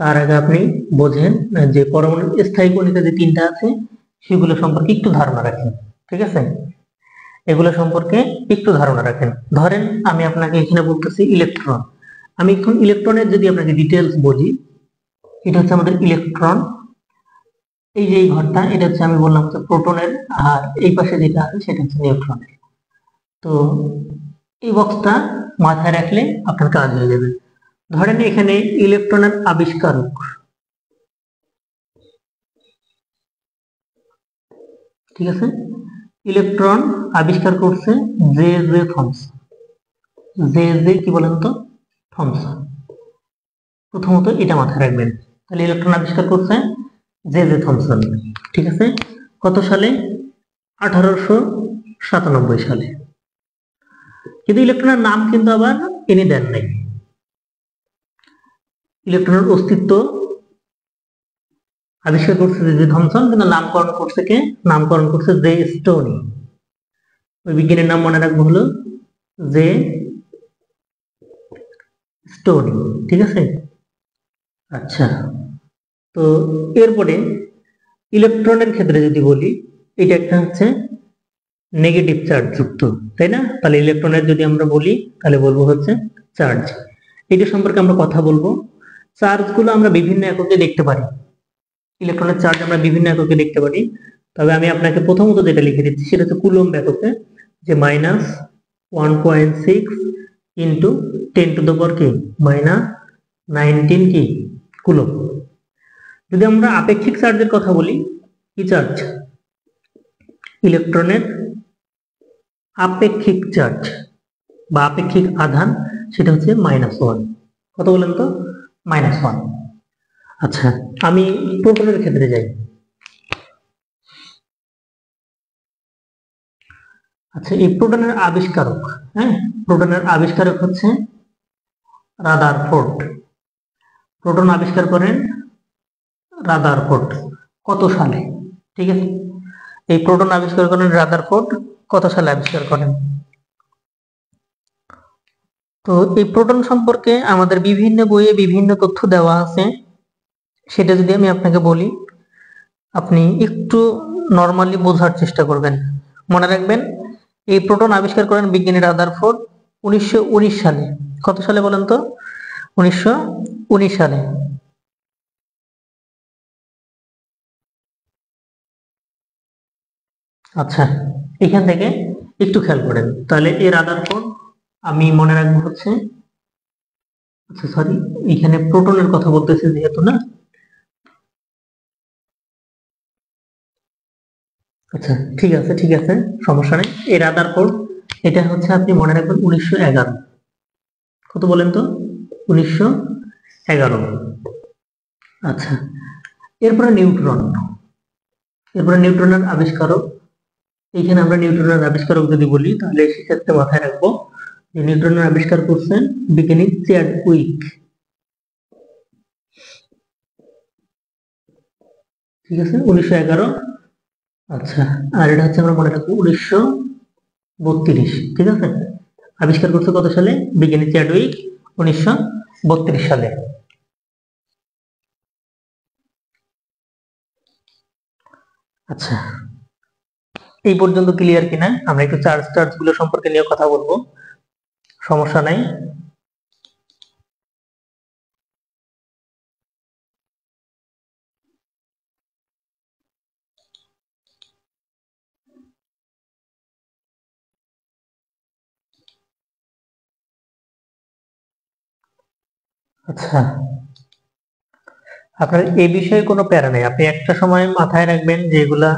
তার আগে আপনি বোঝেন যে পরমাণু স্থায়ী কণিকা যে তিনটা আছে সেগুলো সম্পর্কে একটু ধারণা রাখেন। ঠিক আছে, এগুলো সম্পর্কে একটু ধারণা রাখেন। ধরেন আমি আপনাকে এখানে বলতেছি ইলেকট্রন। আমি এখন ইলেকট্রনের যদি আপনাকে ডিটেলস বলি, এটা হচ্ছে আমাদের ইলেকট্রন। এই যে এই ঘরটা, এটা হচ্ছে আমি বললাম হচ্ছে প্রোটনের, আর এই পাশে যেটা আছে সেটা হচ্ছে নিউট্রনের। তো এই বক্সটা মাথায় রাখলে আপনার কাজ হয়ে যাবে। ধরেন এখানে ইলেকট্রনের আবিষ্কারক, ঠিক আছে, ইলেকট্রন আবিষ্কার করছে J J Thomson. J J কি বলেন তো? থমসন। প্রথমত এটা মাথায় রাখবেন। তাহলে ইলেকট্রন আবিষ্কার করছে জে জে থমসন। ঠিক আছে, কত সালে? 1897 সালে। কিন্তু ইলেকট্রনের নাম কিন্তু আবার ইনি দেন নাই। ইলেকট্রনের অস্তিত্ব আবিষ্কার করছে জে জে থমসন, কিন্তু নামকরণ করছে কে? নামকরণ করছে জে স্টোনি। ওই বিজ্ঞানীর নাম মনে রাখবো হলো জে স্টোনি। ঠিক আছে, আচ্ছা। তো এরপরে ইলেকট্রনের ক্ষেত্রে যদি বলি, এটা একটা হচ্ছে নেগেটিভ চার্জ যুক্ত, তাই না? তাহলে ইলেকট্রনের যদি আমরা বলি তাহলে বলবো হচ্ছে চার্জ। এটা সম্পর্কে আমরা কথা বলবো। চার্জগুলো আমরা বিভিন্ন এককে দেখতে পারি। ইলেকট্রনের চার্জ আমরা বিভিন্ন এককে দেখতে পারি। তবে আমি আপনাকে প্রথমত যেটা লিখে দিচ্ছি সেটা হচ্ছে কুলম্ব এককে, যে -1.6 ইন্টু 10⁻³ কি -19 কি কুলম্ব। যদি আমরা আপেক্ষিক চার্জের কথা বলি, কি চার্জ? ইলেকট্রনের আপেক্ষিক চার্জ বা আপেক্ষিক আধান, সেটা হচ্ছে -1। কত বলেন তো? -1। আচ্ছা, আমি প্রোটনের ক্ষেত্রে যাই। আচ্ছা, এই প্রোটনের আবিষ্কারক, হ্যাঁ, প্রোটনের আবিষ্কারক হচ্ছে রাদারফোর্ড। প্রোটন আবিষ্কার করেন রাদারফোর্ড। কত সালে? ঠিক আছে, এই প্রোটন আবিষ্কার করেন রাদারফোর্ড। কত সালে আবিষ্কার করেন? তো এই প্রোটন সম্পর্কে আমাদের বিভিন্ন বইয়ে বিভিন্ন তথ্য দেওয়া আছে। সেটা যদি আমি আপনাকে বলি, আপনি একটু নর্মালি বোঝার চেষ্টা করবেন। মনে রাখবেন, এই প্রোটন আবিষ্কার করেন বিজ্ঞানী রাদারফোর্ড 1919 সালে। কত সালে বলেন তো? 1919 সালে। আচ্ছা, এখান থেকে একটু খেয়াল করেন, তাহলে এই রাদারফোর্ড আমি মনে রাখবো হচ্ছে, আচ্ছা সরি, এখানে প্রোটনের কথা বলতেছে যেহেতু, না? আচ্ছা, ঠিক আছে, ঠিক আছে, সমস্যা নেই। এই রাদারফোর্ড, এটা হচ্ছে আপনি মনে রাখবেন 1911। কত বলেন তো? 1911। আচ্ছা, এরপরে নিউট্রন। এরপরে নিউট্রনের আবিষ্কারক, এইখানে আমরা নিউট্রনের আবিষ্কারক যদি বলি, তাহলে সেক্ষেত্রে মাথায় রাখবো যে নিউট্রনের আবিষ্কার করছেন বিজ্ঞানী চ্যাডউইক। ঠিক আছে, 1911। আচ্ছা, আর এটা হচ্ছে আমরা মনে রাখবো 1932। ঠিক আছে, আবিষ্কার করছে কত সালে বিজ্ঞানী চ্যাডউইক? 1932 সালে। আচ্ছা, এই পর্যন্ত ক্লিয়ার কিনা? আমরা একটু চার্জ গুলো সম্পর্কে নিয়ে কথা বলবো, সমস্যা নাই। আচ্ছা, আপনার এই বিষয়ে কোনো প্যারা নেই। আপনি একটা সময় মাথায় রাখবেন যে এগুলা,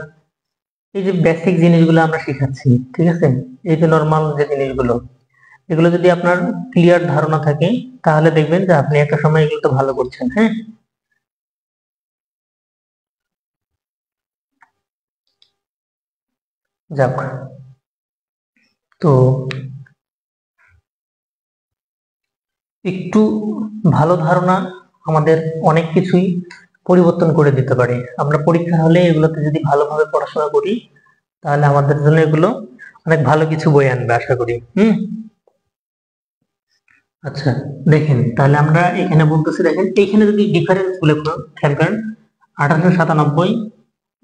এই যে বেসিক জিনিসগুলো আমরা শিখাচ্ছি, ঠিক আছে, এই যে নর্মাল যে জিনিসগুলো, এগুলো যদি আপনার ক্লিয়ার ধারণা থাকে, তাহলে দেখবেন যে আপনি একটা সময় এগুলো তো ভালো করছেন। হ্যাঁ, যাক, তো একটু ভালো ধারণা আমাদের অনেক কিছুই পরিবর্তন করে দিতে পারে। আমরা পরীক্ষা হলে এগুলোতে যদি ভালোভাবে পড়াশোনা করি, তাহলে আমাদের জন্য এগুলো অনেক ভালো কিছু বই আনবে আশা করি। আচ্ছা, দেখেন, তাহলে আমরা এখানে বলতেছি, দেখেন এইখানে যদি ডিফারেন্স গুলো খেয়াল করেন, 1897,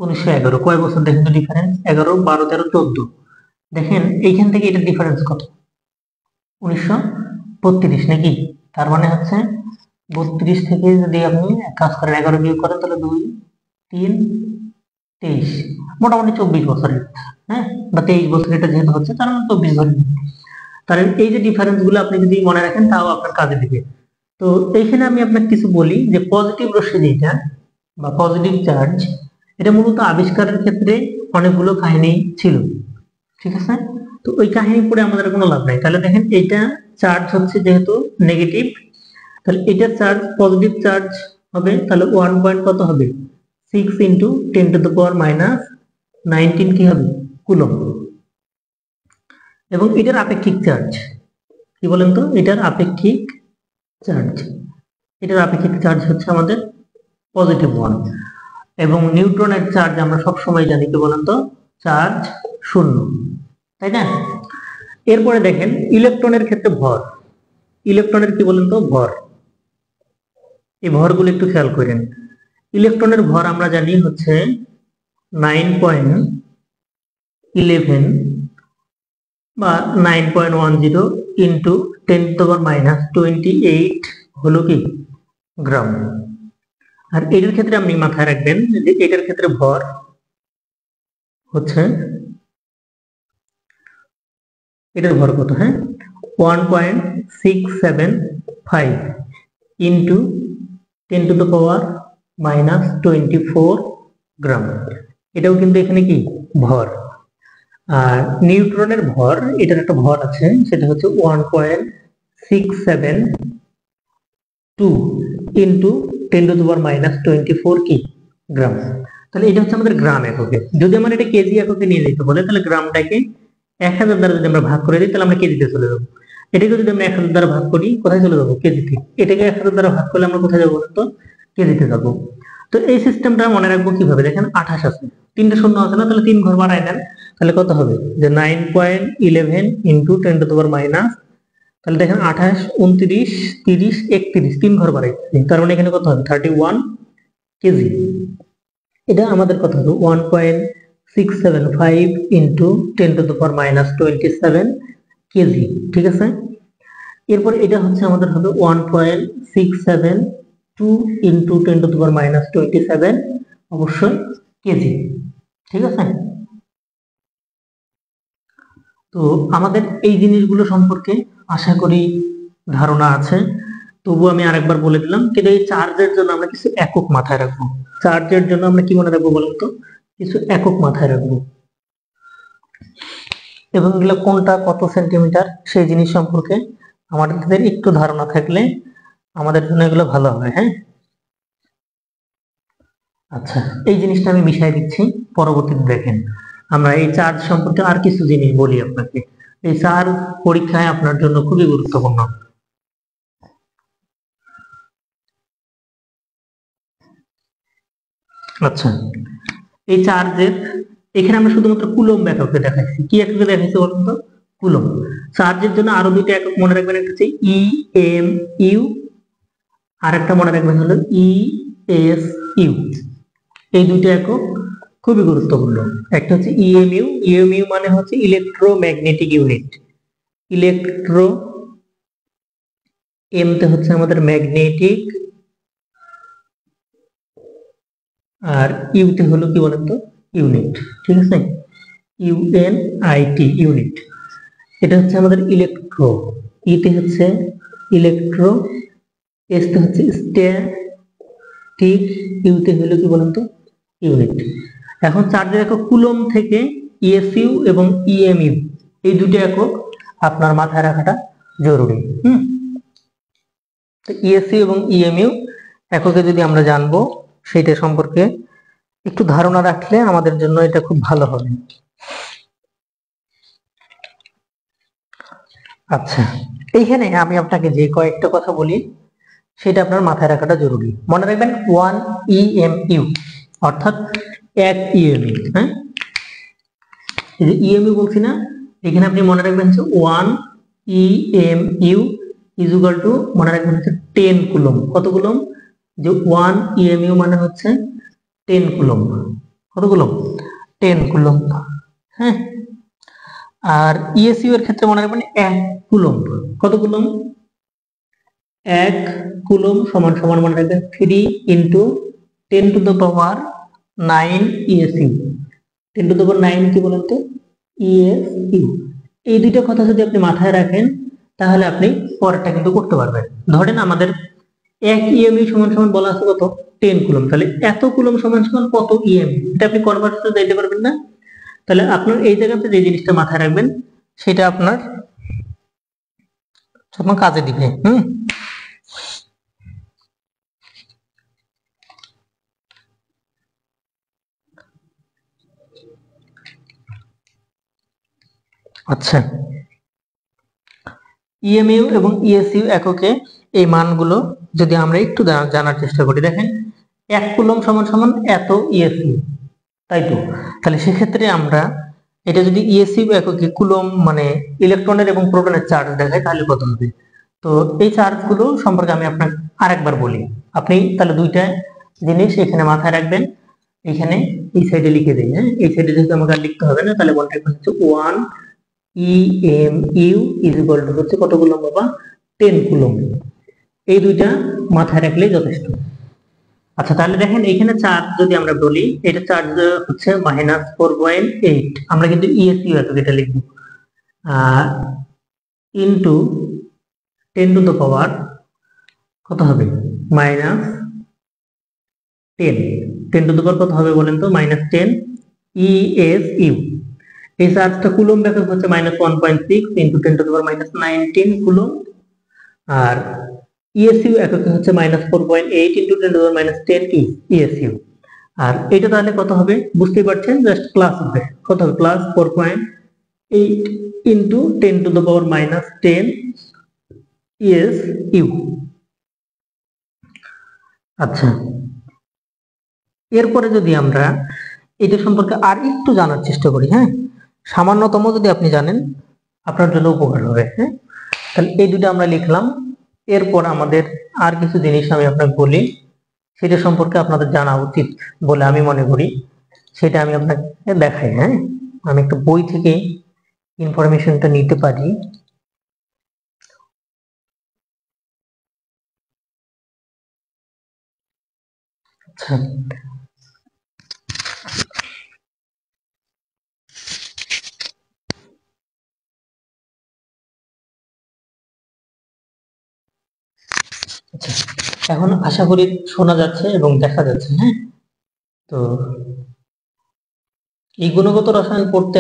1911, কয় বছর দেখেন তো ডিফারেন্স? 11, 12, 13, 14। দেখেন এইখান থেকে এটা ডিফারেন্স কত? 1932 নাকি? তার মানে হচ্ছে 32 থেকে যদি আপনি এক কাজ করেন, 11 বিয়োগ করেন, তাহলে 2, 3, 23, মোটামুটি 24 বছরের। হ্যাঁ, বা 23 বছর, এটা যেহেতু হচ্ছে তার মানে 24 ধরে নিন। তাহলে এই যে ডিফারেন্স গুলো আপনি যদি মনে রাখেন, তাও আপনার কাজে দিবে। তো এইখানে আমি আপনাকে কিছু বলি যে পজিটিভ রশ্মি যেটা, বা পজিটিভ চার্জ, এটা মূলত আবিষ্কারের ক্ষেত্রে অনেকগুলো কাহিনী ছিল। ঠিক আছে, তো ওই কাহিনী পড়ে আমাদের কোনো লাভ নাই। তাহলে দেখেন, এটা চার্জ হচ্ছে যেহেতু নেগেটিভ, তাহলে এটা চার্জ পজিটিভ চার্জ হবে, তাহলে 1 পয়েন্ট কত হবে? 6 ইন্টু 10⁻⁹ কি হবে? কুলম্ব। এবং এটার আপেক্ষিক চার্জ কি বলেন তো? এটার আপেক্ষিক চার্জ, এটার আপেক্ষিক চার্জ হচ্ছে আমাদের +1। এবং নিউট্রনের চার্জ আমরা সব সময় জানি কি বলেন তো? চার্জ 0, তাই না? এরপরে দেখেন ইলেকট্রনের ক্ষেত্রে ভর। ইলেকট্রনের কি বলেন তো? ভর। এই ভরগুলো একটু খেয়াল করেন। ইলেকট্রনের ভর আমরা জানি হচ্ছে 9.11 বা 9.10 ইন্টু 10⁻28 হলো কি গ্রাম। আর এটার ক্ষেত্রে আপনি মাথায় রাখবেন যে এটার ক্ষেত্রে ভর হচ্ছে, এটার ভর কত? হ্যাঁ, 1.675 ইন্টু 10⁻24 গ্রাম। এটাও কিন্তু এখানে কি ভর। আর নিউট্রনের ভর, এটার একটা ভর আছে, সেটা হচ্ছে 0.672 ইন্টু 10⁻⁻24 কি গ্রাম। তাহলে এটা হচ্ছে আমাদের গ্রাম এককে। যদি আমরা এটা কেজি এককে নিয়ে যেতে বলে তাহলে গ্রামটাকে 1000 দ্বারা যদি আমরা ভাগ করে দিই তাহলে আমরা কেজিতে চলে যাবো। এটাকে যদি আমরা 1000 দ্বারা ভাগ করি কোথায় চলে যাবো? কেজিতে। এটাকে 1000 দ্বারা ভাগ করলে আমরা কোথায় যাবো? তো কেজিতে যাবো। তো এই সিস্টেমটা মনে রাখবো কিভাবে? দেখেন 28 আছে, 3টা শূন্য আছে না, তাহলে 3 ঘর বাড়ায় দেন, তাহলে কত হবে? যে 9.11 ইন্টু 10⁻⁻, তাহলে দেখেন 28, 29, 30, 31, 3 ঘর বাড়াইছি, তার মানে এখানে কত হবে? 31 কেজি। এটা আমাদের কত হবে? 1.675 ইন্টু 10⁻⁻27 কেজি, ঠিক আছে। এরপর এটা হচ্ছে আমাদের হবে 1.672 ইন্টু 10⁻⁻27 অবশ্যই কেজি, ঠিক আছে। তো আমাদের এই জিনিসগুলো সম্পর্কে আশা করি ধারণা আছে। তবু আমি আরেকবার বলে দিলাম, কিন্তু এই চার্জের জন্য আমরা কিছু একক মাথায় রাখবো। চার্জের জন্য আমরা কি মনে রাখবো বলুন তো? কিছু একক মাথায় রাখবো, এবং এগুলো কোনটা কত সেন্টিমিটার সেই জিনিস সম্পর্কে আমাদের একটু ধারণা থাকলে আমাদের জন্য এগুলো ভালো হবে। হ্যাঁ, আচ্ছা, এই জিনিসটা আমি মিশাই দিচ্ছি, পরবর্তীতে দেখেন। আমরা এই চার্জ সম্পর্কে আর কিছু জিনিস বলি আপনাকে। এই চার্জ পরীক্ষায় আপনার জন্য খুবই গুরুত্বপূর্ণ। আচ্ছা, এই চার্জের এখানে আমরা শুধুমাত্র কুলম্ব এককে দেখাইছি। কি এককে দেখাইছি বলুন তো? কুলম্ব। চার্জের জন্য আরো দুইটা একক মনে রাখবেন, একটা হচ্ছে ই এম ইউ, আর একটা মনে রাখবেন হলো ই এস ইউ। এই দুইটা একক খুবই গুরুত্বপূর্ণ। একটা হচ্ছে ইএমইউ, ইএমইউ মানে হচ্ছে ইলেকট্রোম্যাগনেটিক ইউনিট। ইলেকট্রো, এম তে হচ্ছে আমাদের ম্যাগনেটিক, আর ইউতে হলো কি বলেন তো? ইউনিট, ঠিক আছে। ইউএনআইটি, ইউনিট। এটা হচ্ছে আমাদের ইলেকট্রো, ইতে হচ্ছে ইলেকট্রো, এস তে হচ্ছে স্ট্যাটিক, ইউতে হলো কি বলেন তো? ইউনিট। এখন চার্জের একক কুলম্ব থেকে ইএসইউ এবং ইএমইউ, এই দুটো একক আপনার মাথায় রাখাটা জরুরি। তো ইএসইউ এবং ইএমইউ এককে যদি আমরা জানবো, সেটা সম্পর্কে একটু ধারণা রাখলে আমাদের জন্য এটা খুব ভালো হবে। আচ্ছা, এইখানে আমি আপনাকে যে কয়েকটা কথা বলি সেটা আপনার মাথায় রাখাটা জরুরি। মনে রাখবেন 1 ইএমইউ অর্থাৎ 1 ইএমইউ। হ্যাঁ, এই যে ইএমইউ বলছি না, এখানে আপনি মনে রাখবেন হচ্ছে 1 ইএমইউ ইজ ইকুয়াল টু, মনে রাখবেন হচ্ছে 10 কুলম্ব। কত কুলম্ব? যে 1 ইএমইউ মানে হচ্ছে 10 কুলম্ব। কত কুলম্ব? 10 কুলম্ব। হ্যাঁ, আর ইএসইউ এর ক্ষেত্রে মনে রাখবেন 1 কুলম্ব। কত কুলম্ব? 1 কুলম্ব সমান সমান মনে রাখবেন 3 ইন্টু 10⁻9 ইএসইউ। 10⁻9 কি বলেন তো? ইএসইউ। এই দুইটা কথা যদি আপনি মাথায় রাখেন তাহলে আপনি পরেরটা কিন্তু করতে পারবেন। ধরেন আমাদের 1 ইএমইউ সমান সমান বলা আছে কত? 10 কুলম্ব। তাহলে এত কুলম্ব সমান সমান কত ইএমইউ, এটা আপনি কনভার্সনে দিতে পারবেন না। তাহলে আপনার এই জায়গাতে যে জিনিসটা মাথায় রাখবেন সেটা আপনার কাজে দিবে। আচ্ছা, ইএমইউ এবং ইএসইউ এককে এই মানগুলো যদি আমরা একটু জানার চেষ্টা করি, দেখেন 1 কুলম্ব সমান সমান এত ইএসইউ, তাই তো? তাহলে সেক্ষেত্রে আমরা এটা যদি ইএসইউ এককে কুলম্ব মানে ইলেকট্রনের এবং প্রোটনের চার্জ দেখায় তাহলে কত হবে? তো এই চার্জগুলো সম্পর্কে আমি আপনাকে আরেকবার বলি। আপনি তাহলে দুইটা জিনিস এখানে মাথায় রাখবেন, এখানে এই সাইডে লিখে দিই। হ্যাঁ, এই সাইডে যেহেতু আমাকে আর লিখতে হবে না, তাহলে মনে রাখবেন হচ্ছে 1 ইএমইউ ইজ ইকুয়াল টু হচ্ছে কত কুলম্ব বাবা? 10 কুলম্ব। এই দুইটা মাথায় রাখলেই যথেষ্ট। আচ্ছা, তাহলে দেখেন এখানে চার্জ যদি আমরা বলি, এটা চার্জ হচ্ছে -4.8। আমরা কিন্তু ইএসইউ একক এটা লিখব ইনটু 10⁻, কত হবে? -10। 10⁻ কত হবে বলেন তো? -10 ইএসইউ। এই চার্জটা কুলম্ব একক হচ্ছে -1.6 ইনটু 10⁻19 কুলম্ব। আর ইএসইউ এককে হচ্ছে -4.8 × 10⁻10 কি ইএসইউ। আর এটা তাহলে কত হবে বুঝতেই পারছেন, জাস্ট প্লাস হবে, কত হবে প্লাস 4.8 × 10⁻10 ইএসইউ। আচ্ছা, এরপরে যদি আমরা এটা সম্পর্কে আর একটু জানার চেষ্টা করি, হ্যাঁ, সামান্যতম যদি আপনি জানেন আপনার জন্য উপকার হবে। হ্যাঁ, তাহলে এই দুটো আমরা লিখলাম। এরপর আমাদের আর কিছু জিনিস আমি আপনাকে বলি, সেটা সম্পর্কে আপনাদের জানা উচিত বলে আমি মনে করি, সেটা আমি আপনাকে দেখাই। হ্যাঁ, আমি একটা বই থেকে ইনফরমেশনটা নিতে পারি। আচ্ছা, আচ্ছা, এখন আশা করি শোনা যাচ্ছে এবং দেখা যাচ্ছে। হ্যাঁ, তো এই গুণগত রসায়ন পড়তে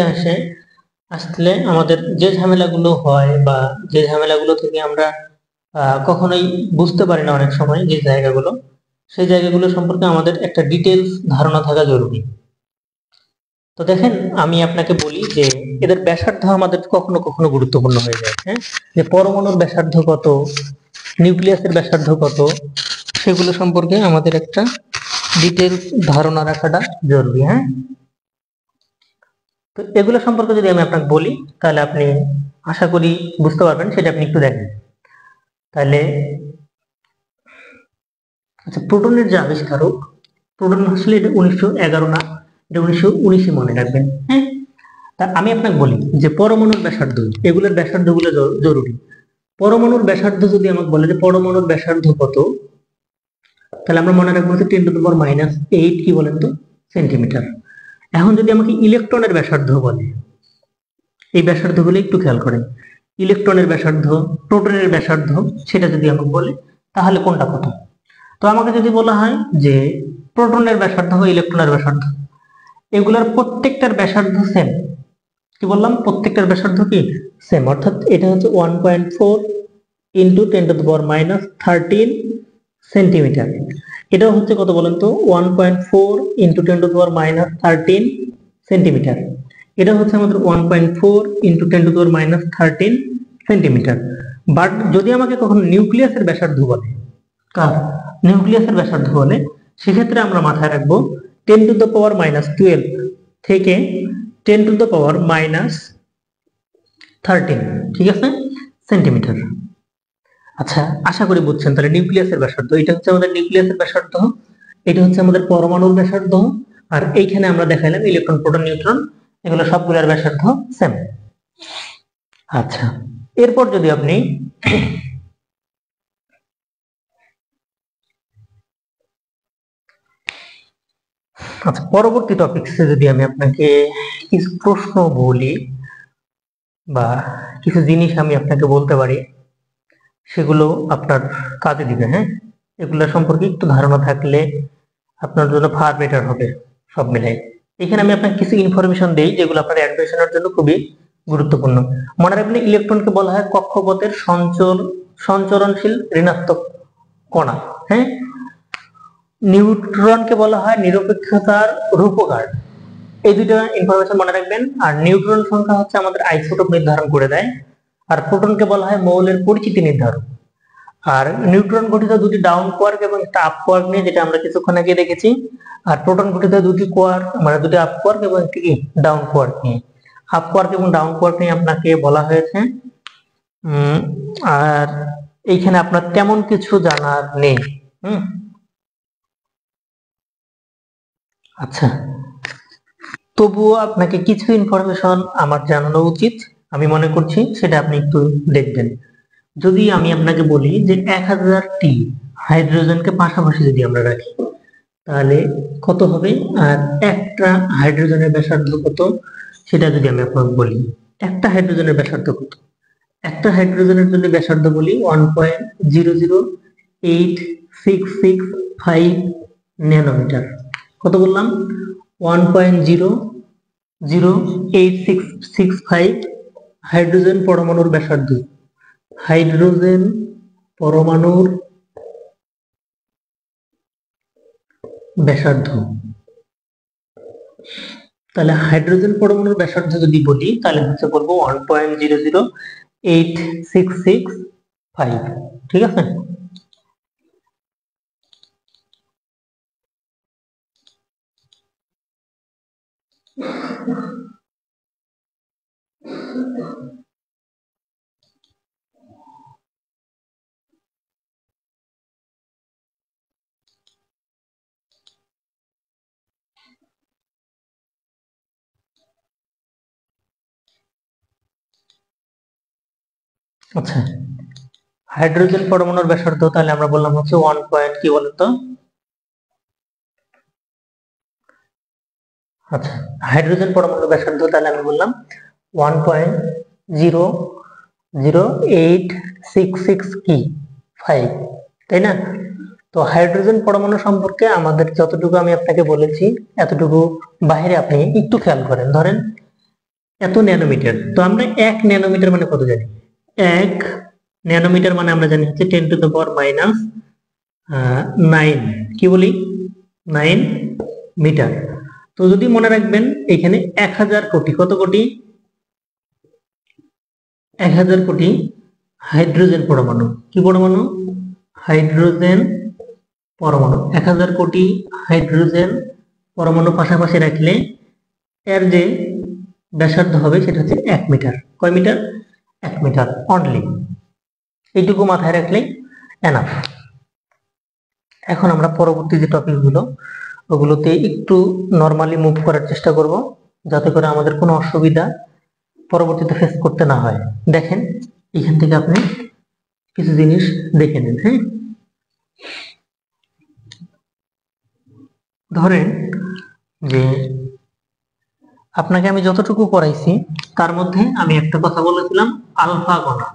আসলে আমাদের যে ঝামেলাগুলো হয় বা যে ঝামেলাগুলো থেকে আমরা কখনোই বুঝতে পারি না অনেক সময়, যে জায়গাগুলো, সেই জায়গাগুলো সম্পর্কে আমাদের একটা ডিটেলস ধারণা থাকা জরুরি। তো দেখেন, আমি আপনাকে বলি যে এদের ব্যাসার্ধ আমাদের কখনো কখনো গুরুত্বপূর্ণ হয়ে যায়। হ্যাঁ, যে পরমাণুর ব্যাসার্ধ কত, নিউক্লিয়াসের ব্যাসার্ধ কত, সেগুলো সম্পর্কে আমাদের একটা ডিটেলস ধারণা রাখাটা জরুরি। হ্যাঁ, তো এগুলো সম্পর্কে যদি আমি আপনাকে বলি তাহলে আপনি আশা করি বুঝতে পারবেন, সেটা আপনি একটু দেখেন। তাহলে আচ্ছা, প্রোটনের যে আবিষ্কারক, প্রোটন আসলে এটা 1911 না, এটা 1919 মনে রাখবেন। হ্যাঁ, তা আমি আপনাকে বলি যে পরমাণুর ব্যাসার্ধ, এগুলোর ব্যাসার্ধগুলো জরুরি। পরমাণুর ব্যাসার্ধ যদি আমাকে বলে যে পরমাণুর ব্যাসার্ধ কত, তাহলে আমরা মনে রাখবো যে 10⁻8 কি বলেন তো সেন্টিমিটার। এখন যদি আমাকে ইলেকট্রনের ব্যাসার্ধ বলে, এই ব্যাসার্ধগুলো একটু খেয়াল করেন, ইলেকট্রনের ব্যাসার্ধ, প্রোটনের ব্যাসার্ধ, সেটা যদি আমাকে বলে তাহলে কোনটা কত। তো আমাকে যদি বলা হয় যে প্রোটনের ব্যাসার্ধ বা ইলেকট্রনের ব্যাসার্ধ, এগুলোর প্রত্যেকটার ব্যাসার্ধ সেম। কি বললাম, প্রত্যেকটার ব্যাসার্ধ কি সেম, অর্থাৎ এটা হচ্ছে 1.4 × 10⁻13 সেন্টিমিটার। এটাও হচ্ছে কত বলেন তো 1.4 × 10⁻13 সেন্টিমিটার। এটা হচ্ছে আমাদের 1.4 × 10⁻13 সেন্টিমিটার। বাট যদি আমাকে কখনো নিউক্লিয়াসের ব্যাসার্ধ বলে, কার নিউক্লিয়াসের ব্যাসার্ধ বলে, সেক্ষেত্রে আমরা মাথায় রাখবো 10⁻12 থেকে 10⁻13, ঠিক আছে, সেন্টিমিটার। আচ্ছা, আশা করি বুঝছেন। তাহলে নিউক্লিয়াসের ব্যাসার্ধ, এটা হচ্ছে আমাদের নিউক্লিয়াসের ব্যাসার্ধ, এটা হচ্ছে আমাদের পরমাণুর ব্যাসার্ধ, আর এইখানে আমরা দেখাইলাম ইলেকট্রন, প্রোটন, নিউট্রন, এগুলো সবগুলোর ব্যাসার্ধ সেম। আচ্ছা, এরপর যদি আপনি আচ্ছা, পরবর্তী টপিকসে যদি আমি আপনাকে কিছু প্রশ্ন বলি বা কিছু জিনিস আমি আপনাকে বলতে পারি, সেগুলো আপনার কাজে দিবে। হ্যাঁ, এগুলো সম্পর্কে একটু ধারণা থাকলে আপনার জন্য ফার বেটার হবে সব মিলাই। এখানে আমি আপনাকে কিছু ইনফরমেশন দেই যেগুলো আপনার অ্যাডমিশনের জন্য খুবই গুরুত্বপূর্ণ। মনে রাখবেন, ইলেকট্রনকে বলা হয় কক্ষপথের সঞ্চরণশীল ঋণাত্মক কণা। হ্যাঁ, নিউট্রনকে বলা হয় নিরপেক্ষতার রূপকার। এই দুইটা ইনফরমেশন মনে রাখবেন। আর নিউট্রন সংখ্যা হচ্ছে আমাদের আইসোটোপ নির্ধারণ করে দেয়। আর প্রোটনকে বলা হয় মৌলের পরিচিতি নির্ধারণ। আর নিউট্রন গঠিত দুটি ডাউন কোয়ার্ক এবং একটা আপ কোয়ার্ক নিয়ে, যেটা আমরা কিছুক্ষণ আগে দেখেছি। আর প্রোটন গঠিত দুটি কোয়ার্ক, মানে দুটি আপ কোয়ার্ক এবং একটি কি ডাউন কোয়ার্ক নিয়ে। আপ কোয়ার্ক এবং ডাউন কোয়ার্ক নিয়ে আপনাকে বলা হয়েছে। আর এইখানে আপনার তেমন কিছু জানার নেই। আচ্ছা, তবুও আপনাকে কিছু ইনফরমেশন আমার জানানো উচিত, আমি মনে করছি, সেটা আপনি একটু দেখবেন। যদি আমি আপনাকে বলি যে 1000টি হাইড্রোজেনকে পাশাপাশি যদি আমরা রাখি তাহলে কত হবে, আর একটা হাইড্রোজেনের ব্যাসার্ধ কত, সেটা যদি আমি আপনাকে বলি, একটা হাইড্রোজেনের ব্যাসার্ধ কত, একটা হাইড্রোজেনের জন্য ব্যাসার্ধ বলি 1.00865 ন্যানোমিটার। কত বললাম, 1.00865 হাইড্রোজেন পরমাণুর ব্যাসার্ধ। হাইড্রোজেন পরমাণুর ব্যাসার্ধ, তাহলে হাইড্রোজেন পরমাণুর ব্যাসার্ধ যদি বলি তাহলে হচ্ছে বলবো 1.00866 ঠিক আছে। আচ্ছা, হাইড্রোজেন পরমাণুর ব্যাসার্ধ তাহলে আমরা বললাম হচ্ছে 1 পয়েন্ট কি বলতো, আচ্ছা হাইড্রোজেন পরমাণুর ব্যাসার্ধ তাহলে আমি বললাম 1.00866 কি 5, তাই না? তো হাইড্রোজেন পরমাণু সম্পর্কে আমাদের যতটুকু আমি আপনাকে বলেছি এতটুকু বাইরে আপনি একটু খেয়াল করেন। ধরেন এত ন্যানোমিটার, তো আমরা 1 ন্যানোমিটার মানে কত জানি? 1 ন্যানোমিটার মানে আমরা জানি হচ্ছে 10⁻⁹ কি বলি 9 মিটার। তো যদি মনে রাখবেন এখানে 1000 কোটি, কত কোটি? 1000 কোটি হাইড্রোজেন পরমাণু, কি পরমাণু? হাইড্রোজেন পরমাণু। 1000 কোটি হাইড্রোজেন পরমাণু পাশাপাশি রাখলে এর যে ব্যাসার্ধ হবে সেটা হচ্ছে 1 মিটার। কয় মিটার? 1 metre only. এইটুকু মাথায় রাখলেই এনাফ। এখন আমরা পরবর্তী যে টপিকগুলো ওগুলোতে একটু নরমালি মুভ করার চেষ্টা করব, যাতে করে আমাদের কোনো অসুবিধা পরবর্তীতে ফেস করতে না হয়। দেখেন এখান থেকে আপনি কিছু জিনিস দেখে নিন। হ্যাঁ, ধরেন যে আপনাকে আমি যতটুকু পড়াইছি তার মধ্যে আমি একটা কথা বলেছিলাম আলফা কণা,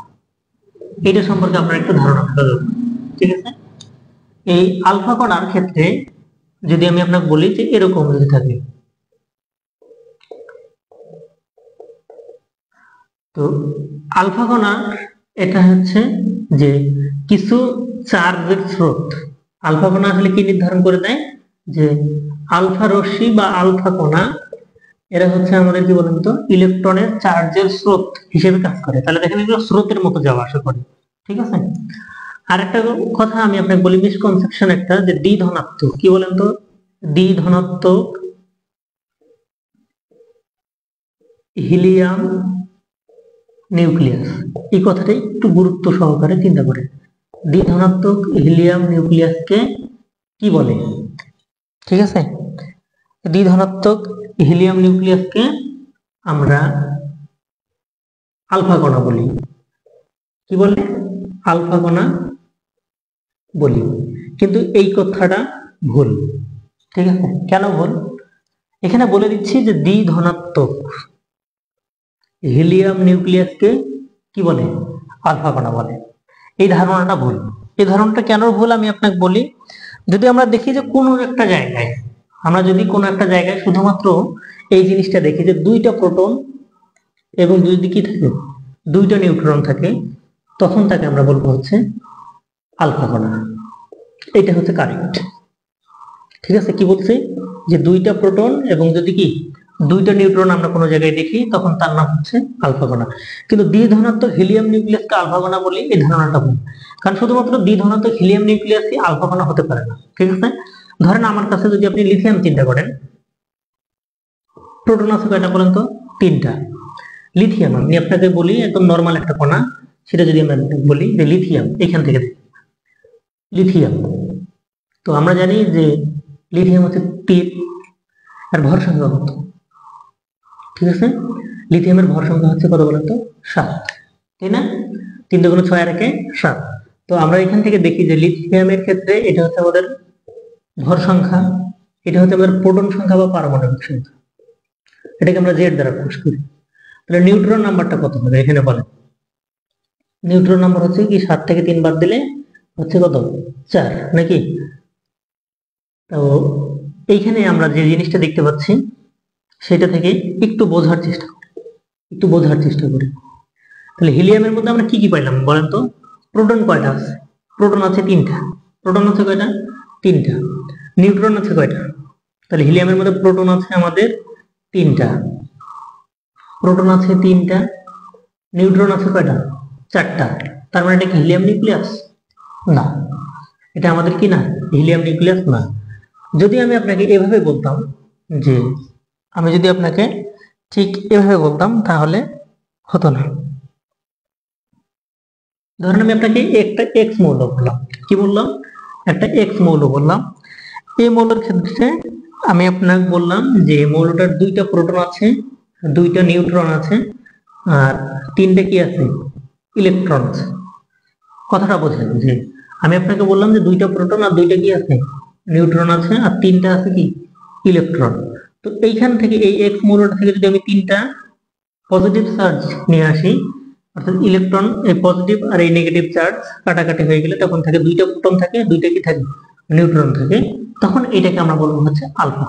এটা সম্পর্কে আপনার একটু ধারণা থাকা দরকার, ঠিক আছে? এই আলফা কণার ক্ষেত্রে যদি আমি আপনাকে বলি যে এরকম যদি থাকে, তো আলফা কণা এটা হচ্ছে যে কিছু চার্জের স্রোত। আলফা কণা আসলে কি নির্ধারণ করে দেয় যে আলফা রশ্মি বা আলফা কণা এরা হচ্ছে আমাদের কি বলেন তো ইলেকট্রনের চার্জের স্রোত হিসেবে কাজ করে। তাহলে দেখেন এগুলো স্রোতের মতো যাওয়া আসা করে, ঠিক আছে? আর একটা কথা আমি আপনাকে বলি, মিসকনসেপশন একটা, যে দ্বি ধনাত্মক, কি বলেন তো দ্বি ধনাত্মক হিলিয়াম নিউক্লিয়াস, এই কথাটা একটু গুরুত্ব সহকারে চিন্তা করে। দ্বি ধনাত্মক হিলিয়াম নিউক্লিয়াসকে কি বলে? ঠিক আছে, দ্বি ধনাত্মক হিলিয়াম নিউক্লিয়াসকে আমরা আলফা কণা বলি। কি বলে? আলফা কণা বলি। কিন্তু এই কথাটা ভুল, ঠিক আছে? কেন ভুল? এখানে বলে দিচ্ছি যে দ্বি ধনাত্মক হিলিয়াম নিউক্লিয়াসকে কি বলে? আলফা কণা বলে। এই ধারণাটা ভুল। এই ধারণাটা কেন ভুল আমি আপনাকে বলি। যদি আমরা দেখি যে কোনো একটা জায়গায়, আমরা যদি কোনো একটা জায়গায় শুধুমাত্র এই জিনিসটা দেখি যে দুইটা প্রোটন এবং দুই দিকে থাকে দুইটা নিউট্রন থাকে, তখন তাকে আমরা বলবো হচ্ছে আলফা কণা। এটা হচ্ছে কারেক্ট, ঠিক আছে? কি বলছি যে দুইটা প্রোটন এবং যদি কি দুইটা নিউট্রন আমরা কোনো জায়গায় দেখি তখন তার নাম হচ্ছে আলফা কণা। কিন্তু দ্বি ধনাত্মক হিলিয়াম নিউক্লিয়াসকে আলফা কণা বলি, এই ধারণাটা ভুল। কারণ শুধুমাত্র দ্বি ধনাত্মক হিলিয়াম নিউক্লিয়াসই আলফা কণা হতে পারে না, ঠিক আছে? ধরেন আমার কাছে যদি আপনি লিথিয়াম চিন্তা করেন, প্রোটন আছে কয়টা বলেন তো? 3টা। লিথিয়াম আমি আপনাকে বলি একদম নর্মাল একটা কণা, সেটা যদি আমরা বলি যে লিথিয়াম, এখান থেকে লিথিয়াম, তো আমরা জানি যে লিথিয়াম হচ্ছে 3 আর ভর সংখ্যা কত? ঠিক আছে, লিথিয়ামের ভর সংখ্যা হচ্ছে কত বলেন তো? 7, তাই না? 3 × 6 আর 1 7। তো আমরা এখান থেকে দেখি যে লিথিয়ামের ক্ষেত্রে এটা হচ্ছে আমাদের ভর সংখ্যা, এটা হচ্ছে আমাদের প্রোটন সংখ্যা বা পারমাণবিক সংখ্যা, এটাকে আমরা জেড দ্বারা প্রকাশ করি। তাহলে নিউট্রন নাম্বারটা কত হবে এখানে বলেন? নিউট্রন নাম্বার হচ্ছে কি 7 থেকে 3 বাদ দিলে হচ্ছে কত? 4, নাকি? তো এইখানে আমরা যে জিনিসটা দেখতে পাচ্ছি সেটা থেকে একটু বোঝার চেষ্টা করি। তাহলে হিলিয়ামের মধ্যে আমরা কি কি পাইলাম বলেন তো? প্রোটন কয়টা আছে? প্রোটন আছে তিনটা। প্রোটন আছে কয়টা? তিনটা। নিউট্রন আছে কয়টা? তাহলে হিলিয়ামের মধ্যে প্রোটন আছে আমাদের তিনটা। প্রোটন আছে তিনটা, নিউট্রন আছে কয়টা? চারটা। তার মানে এটা কি হিলিয়াম নিউক্লিয়াস? না, এটা আমাদের কি না, হিলিয়াম নিউক্লিয়াস না। যদি আমি আপনাকে এভাবে বলতাম, যে আমি যদি আপনাকে ঠিক এভাবে বলতাম তাহলে হতো না। ধরেন আমি আপনাকে একটা এক্স মৌল বললাম, কি বললাম? একটা এক্স মৌল বললাম। এই মৌলের ক্ষেত্রে আমি আপনাকে বললাম যে মৌলটার দুইটা প্রোটন আছে, দুইটা নিউট্রন আছে, আর তিনটে কি আছে? ইলেকট্রন আছে। কথাটা বোঝেন যে আমি আপনাকে বললাম যে দুইটা প্রোটন আর দুইটা কি আছে? নিউট্রন আছে, আর তিনটা আছে কি? ইলেকট্রন। তো এইখান থেকে এই এক্স মৌলটা থেকে যদি আমি তিনটা পজিটিভ চার্জ নিয়ে আসি, অর্থাৎ ইলেকট্রন, এই পজিটিভ আর এই নেগেটিভ চার্জ কাটাকাটি হয়ে গেলে তখন থাকে দুইটা প্রোটন থাকে, দুইটা কি থাকে? নিউট্রন থাকে। তখন এটাকে আমরা বলবো হচ্ছে আলফা।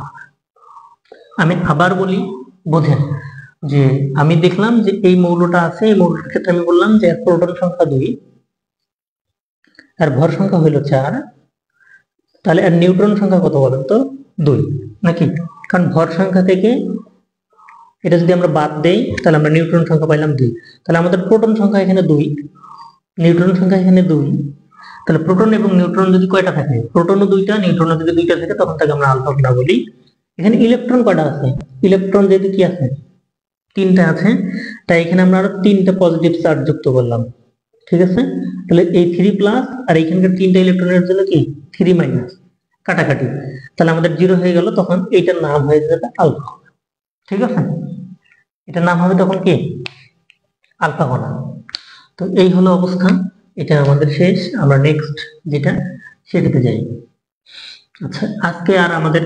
আমি আবার বলি, বোঝেন যে আমি দেখলাম যে এই মৌলটা আছে, এই মৌলটার ক্ষেত্রে আমি বললাম যে প্রোটন সংখ্যা 2, আর ভর সংখ্যা হইল 4। তাহলে আর নিউট্রন সংখ্যা কত বলেন তো? 2 নাকি? কারণ ভর সংখ্যা থেকে এটা যদি আমরা বাদ দেই তাহলে আমরা নিউট্রন সংখ্যা পাইলাম 2। তাহলে আমাদের প্রোটন সংখ্যা এখানে 2, নিউট্রন সংখ্যা এখানে 2। তাহলে প্রোটন এবং নিউট্রন যদি কয়টা থাকে? প্রোটনও দুইটা, নিউট্রনও যদি দুইটা থাকে তখন তাকে আমরা আলফা গুণা বলি। এখানে ইলেকট্রন কয়টা আছে? ইলেকট্রন যেহেতু কি আছে? তিনটা আছে, তাই এখানে আমরা আরো তিনটা পজিটিভ চার্জ যুক্ত করলাম। ঠিক আছে? তাহলে এই 3+ আর এইখানকার তিনটা ইলেকট্রনের জন্য কি 3- কাটাকাটি, তাহলে আমাদের 0 হয়ে গেল। তখন এইটার নাম হয়ে যাবে আলফা। ঠিক আছে? এটার নাম হবে তখন কি? আলফা কণা। তো এই হলো অবস্থা, এটা আমাদের শেষ। আমরা নেক্সট যেটা সেটাতে যাই। আচ্ছা, আজকে আর আমাদের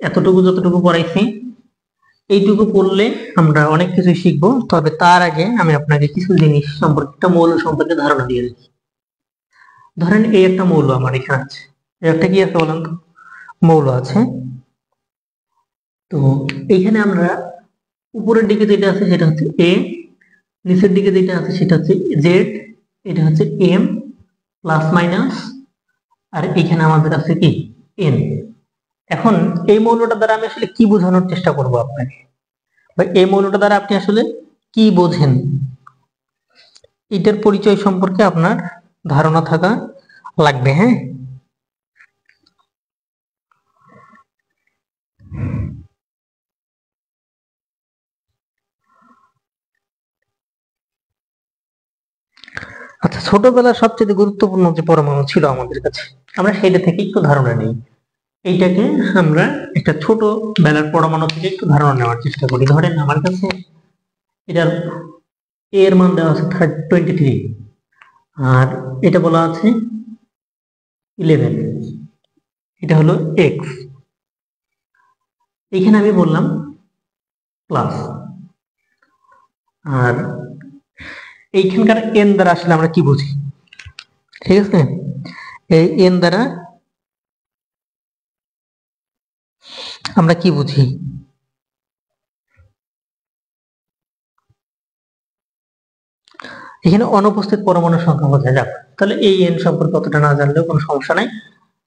এতটুকু যতটুকু পড়াইছি, এইটুকু পড়লে আমরা অনেক কিছু শিখবো। তবে তার আগে আমি আপনাকে কিছু জিনিস সম্পর্কে, একটা মৌল সম্পর্কে ধারণা দিয়ে দিই। ধরেন এই একটা মৌল আমার এখানে আছে, একটা কি আছে বলেন তো? মৌল আছে। তো এইখানে আমরা উপরের দিকে যেটা আছে সেটা হচ্ছে এ, নিচের দিকে যেটা আছে সেটা হচ্ছে জেড, এটা হচ্ছে এম প্লাস মাইনাস, আর এখানে আমাদের আছে কি এন। এখন এই মৌলটা দ্বারা আমি আসলে কি বোঝানোর চেষ্টা করব আপনাকে, বা এই মৌলটা দ্বারা আপনি আসলে কি বোঝেন, এটার পরিচয় সম্পর্কে আপনার ধারণা থাকা লাগবে। হ্যাঁ, আচ্ছা, ছোটবেলার সবচেয়ে গুরুত্বপূর্ণ যে পরমাণু ছিল আমাদের কাছে, আমরা সেইটা থেকে একটু ধারণা নিই। এইটাকে আমরা একটা ছোট বেলার পরমাণু থেকে একটু ধারণা নেওয়ার চেষ্টা করি। ধরেন আমার কাছে এটার এর মান দেওয়া আছে 23, আর এটা বলা আছে 11, এটা হলো এক্স। এখানে আমি বললাম প্লাস, আর এইখানকার এন দ্বারা আসলে আমরা কি বুঝি? ঠিক আছে, এই এন দ্বারা আমরা কি বুঝি? এখানে অনুপস্থিত পরমাণুর সংখ্যা বোঝা যাক। তাহলে এই এন সম্পর্কে অতটা না জানলেও কোনো সমস্যা নাই।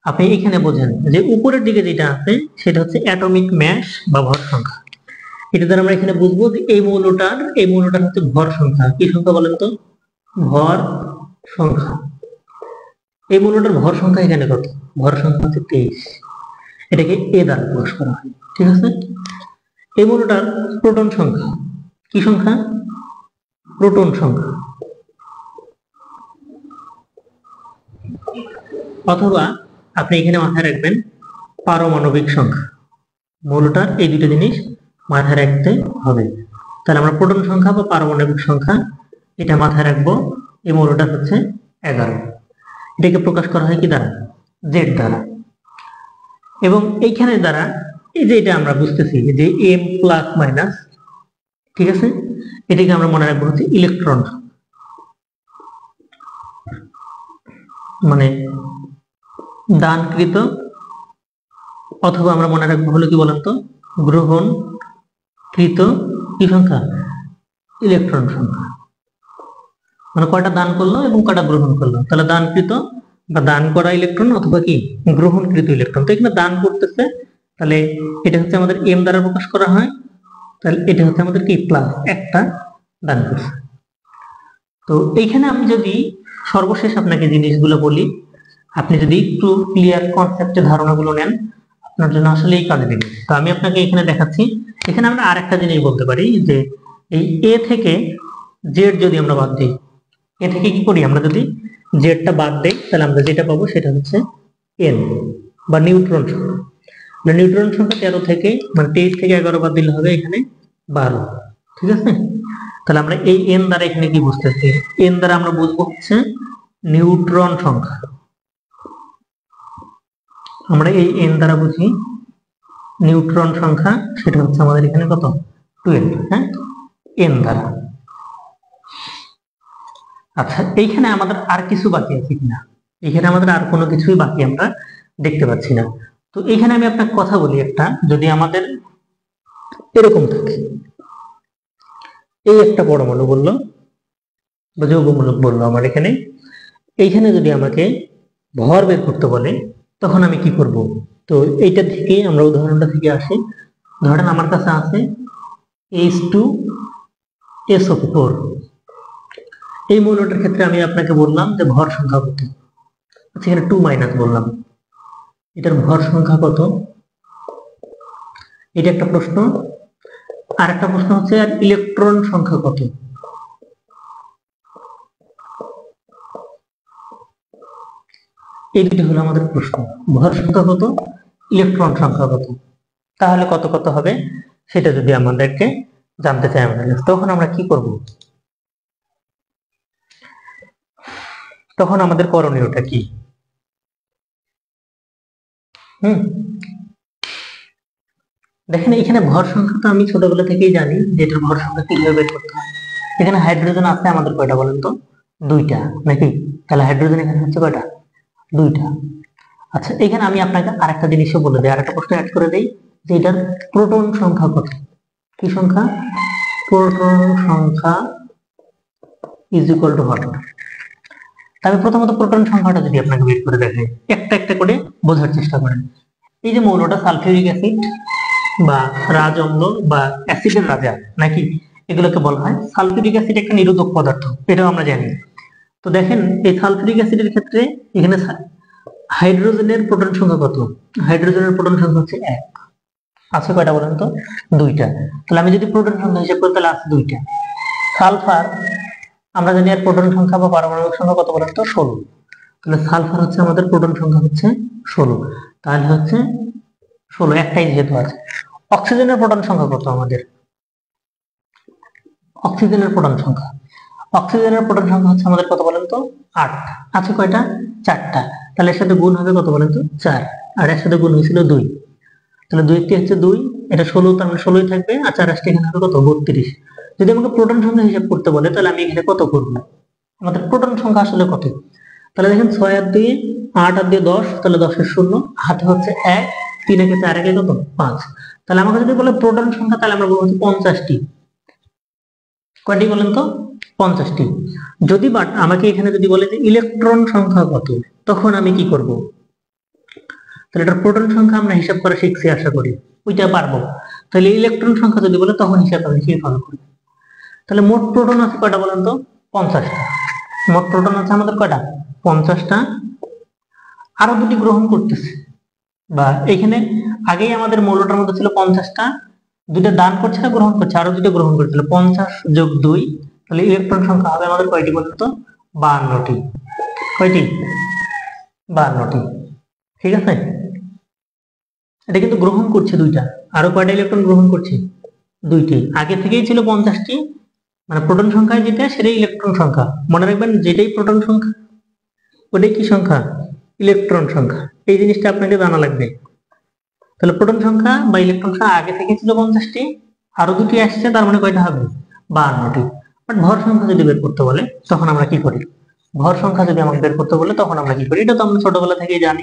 আপনি এখানে বোঝেন যে উপরের দিকে যেটা আছে সেটা হচ্ছে অ্যাটমিক ম্যাস বা ভর সংখ্যা। এটা দ্বারা আমরা এখানে বুঝবো যে এই মৌলটার হচ্ছে ভর সংখ্যা। কি সংখ্যা বলেন তো? ভর সংখ্যা। এই মৌলটার ভর সংখ্যা এখানে কত? ভর সংখ্যা হচ্ছে 23। এটাকে এ দ্বারা প্রকাশ করা হয়। ঠিক আছে? এই মৌলটার প্রোটন সংখ্যা, কি সংখ্যা? প্রোটন সংখ্যা। অথবা আপনি এখানে মাথায় রাখবেন পারমাণবিক সংখ্যা। মৌলটার এই দুটো জিনিস মাথায় রাখতে হবে। তাহলে আমরা প্রোটন সংখ্যা বা পারমাণবিক সংখ্যা এটা মাথায় রাখবো। এই মৌলটা হচ্ছে 11। এটাকে প্রকাশ করা হয় কি দ্বারা? জেড দ্বারা। এবং এইখানে দ্বারা এই যে এটা আমরা বুঝতেছি যে এম প্লাস মাইনাস, ঠিক আছে, এটাকে আমরা মনে রাখবো হচ্ছে ইলেকট্রন, মানে দানকৃত, অথবা আমরা মনে রাখবো হলো কি বলেন তো? গ্রহণকৃত কি সংখ্যা? ইলেকট্রন সংখ্যা। মানে কয়টা দান করলো এবং কয়টা গ্রহণ করলো, তাহলে দানকৃত বা দান করা ইলেকট্রন অথবা কি গ্রহণকৃত ইলেকট্রন। তো এখানে দান করতেছে, তাহলে এটা হচ্ছে আমাদের এম দ্বারা প্রকাশ করা হয়, তাহলে এটা হচ্ছে আমাদের কি প্লাস একটা দান করছে। তো এইখানে আমি যদি সর্বশেষ আপনাকে জিনিসগুলো বলি, আপনি যদি একটু ক্লিয়ার কনসেপ্টে ধারণাগুলো নেন, আপনার জন্য আসলে এই কাজে দিবে। তো আমি আপনাকে এখানে দেখাচ্ছি, এখানে আমরা আরেকটা জিনিস বলতে পারি যে এই এ থেকে জেড যদি আমরা বাদ দিই, এ থেকে কি করি আমরা যদি জেডটা বাদ দেই, তাহলে আমরা যেটা পাবো সেটা হচ্ছে এন বা নিউট্রন সংখ্যা। নিউট্রন সংখ্যা 13 থেকে মানে 23 থেকে 11 বাদ দিলে হবে এখানে 12। ঠিক আছে, তাহলে আমরা এই এন দ্বারা এখানে কি বুঝতেছি, এন দ্বারা আমরা বুঝবো হচ্ছে নিউট্রন সংখ্যা। আমরা এই এন দ্বারা বুঝি নিউট্রন সংখ্যা, সেটা হচ্ছে আমাদের এখানে কত 12, হ্যাঁ এন দ্বারা। আচ্ছা, এইখানে আমাদের আর কিছু বাকি আছে কিনা, এখানে আমাদের আর কোনো কিছুই বাকি আমরা দেখতে পাচ্ছি না। তো এখানে আমি আপনাকে কথা বলি একটা, যদি আমাদের এরকম থাকে, এই একটা পরমাণু বললো বা যৌগমূলক বললো আমার এখানে, এইখানে যদি আমাকে ভর বের করতে বলে তখন আমি কি করব। তো এইটা থেকে আমরা উদাহরণটা থেকে আসি, ধরেন আমার কাছে আছে H2SO4, এই মৌলটার ক্ষেত্রে আমি আপনাকে বললাম যে ভর সংখ্যা কত, আচ্ছা এখানে 2 মাইনাস বললাম, এটার ভর সংখ্যা কত, এটা একটা প্রশ্ন। আর একটা প্রশ্ন হচ্ছে আর ইলেকট্রন সংখ্যা কত, এই দুটি হলো আমাদের প্রশ্ন, ভর সংখ্যা কত, ইলেকট্রন সংখ্যা কত। তাহলে কত কত হবে সেটা যদি আমাদেরকে জানতে চাই আমরা, তখন আমরা কি করব, তখন আমাদের করণীয়টা কি? দেখেন এখানে ভর সংখ্যা তো আমি ছোটবেলা থেকেই জানি যে এটার ভর সংখ্যা কিভাবে বের করতে হয়। এখানে হাইড্রোজেন আছে আমাদের কয়টা বলেন তো, 2টা নাকি, তাহলে হাইড্রোজেন এখানে হচ্ছে কয়টা, 2টা। আচ্ছা, এখানে আমি আপনাকে আরেকটা জিনিসও বলে দিই, আরেকটা প্রশ্ন অ্যাড করে দেই যে এটার প্রোটন সংখ্যা কত, কি সংখ্যা, প্রোটন সংখ্যা ইজ ইকুয়াল টু হোয়াট। তবে প্রথমত প্রোটন সংখ্যাটা যদি আপনাকে বের করে দেখাই, একটা একটা করে বোঝার চেষ্টা করেন। এই যে মৌলটা সালফিউরিক অ্যাসিড বা রাজ অম্ল বা অ্যাসিডের রাজা নাকি, এগুলোকে বলা হয় সালফিউরিক অ্যাসিড, একটা নিরোধক পদার্থ, এটাও আমরা জানি। তো দেখেন এই সালফিউরিক অ্যাসিডের ক্ষেত্রে এখানে হাইড্রোজেনের প্রোটন সংখ্যা কত, হাইড্রোজেনের প্রোটন সংখ্যা হচ্ছে 1, আছে কয়টা বলেন তো, 2টা। তাহলে আমি যদি প্রোটন সংখ্যা হিসাব করি তাহলে আছে 2টা। সালফার আমরা জানি এর প্রোটন সংখ্যা বা পারমাণবিক সংখ্যা কত বলেন তো, 16। তাহলে সালফার হচ্ছে আমাদের প্রোটন সংখ্যা হচ্ছে 16, তাহলে হচ্ছে 16 একটাই যেহেতু আছে। অক্সিজেনের প্রোটন সংখ্যা কত আমাদের, অক্সিজেনের প্রোটন সংখ্যা, অক্সিজেনের প্রোটন সংখ্যা হচ্ছে আমাদের কত বলেন তো, 8, আছে কয়টা, 4টা। তাহলে এর সাথে গুণ হবে কত বলেন তো, 4, আর এর সাথে গুণ হয়েছিল 2, তাহলে 2 টি হচ্ছে 2, এটা 16, তার মানে 16ই থাকবে, আর 4 আসলে এখানে হবে কত, 32। যদি আমাকে প্রোটন সংখ্যা হিসাব করতে বলে তাহলে আমি এখানে কত করব, আমাদের প্রোটন সংখ্যা আসলে কত, তাহলে দেখেন 6 আর 2 8 আর 2 10, তাহলে 10 এর 0 হাতে হচ্ছে 1, 3 একে 4 একে কত 5। তাহলে আমাকে যদি বলে প্রোটন সংখ্যা তাহলে আমরা বলবো 50টি, কয়টি বলেন তো, 50টি। যদি বাট আমাকে এখানে যদি বলে যে ইলেকট্রন সংখ্যা কত, তখন আমি কি করব, তাহলে এটার প্রোটন সংখ্যা আমরা হিসাব করা শিখছি আশা করি, ওইটা পারবো। তাহলে ইলেকট্রন সংখ্যা যদি বলে তখন হিসাব আমি সেই ফলো করব। তাহলে মোট প্রোটন আছে কয়টা বলেন তো, 50টা। মোট প্রোটন আছে আমাদের কয়টা, 50টা। আরো দুটি গ্রহণ করতেছে, বা এখানে আগেই আমাদের মৌলটার মধ্যে ছিল 50টা, দুটো দান করছে না গ্রহণ করছে, আরো দুটো গ্রহণ করছিল, 50 যোগ 2, তাহলে ইলেকট্রন সংখ্যা হবে আমাদের কয়টি বলেন তো, 52টি। কয়টি, 52টি। ঠিক আছে, এটা কিন্তু গ্রহণ করছে 2টা, আরো কয়টা ইলেকট্রন গ্রহণ করছে, 2টি। আগে থেকেই ছিল 50টি, মানে প্রোটন সংখ্যা যেটা সেটাই ইলেকট্রন সংখ্যা। মনে রাখবেন যেটাই প্রোটন সংখ্যা ওটাই কি সংখ্যা, ইলেকট্রন সংখ্যা। এই জিনিসটা আপনাকে জানা লাগবে। তাহলে প্রোটন সংখ্যা বা ইলেকট্রন সংখ্যা আগে থেকে ছিল 50টি, আরো 2টি আসছে, তার মানে কয়টা হবে, 52টি। বাট ভর সংখ্যা যদি বের করতে বলে তখন আমরা কি করি, ভর সংখ্যা যদি আমাকে বের করতে বলে তখন আমরা কি করি, এটা তো আমরা ছোটবেলা থেকেই জানি,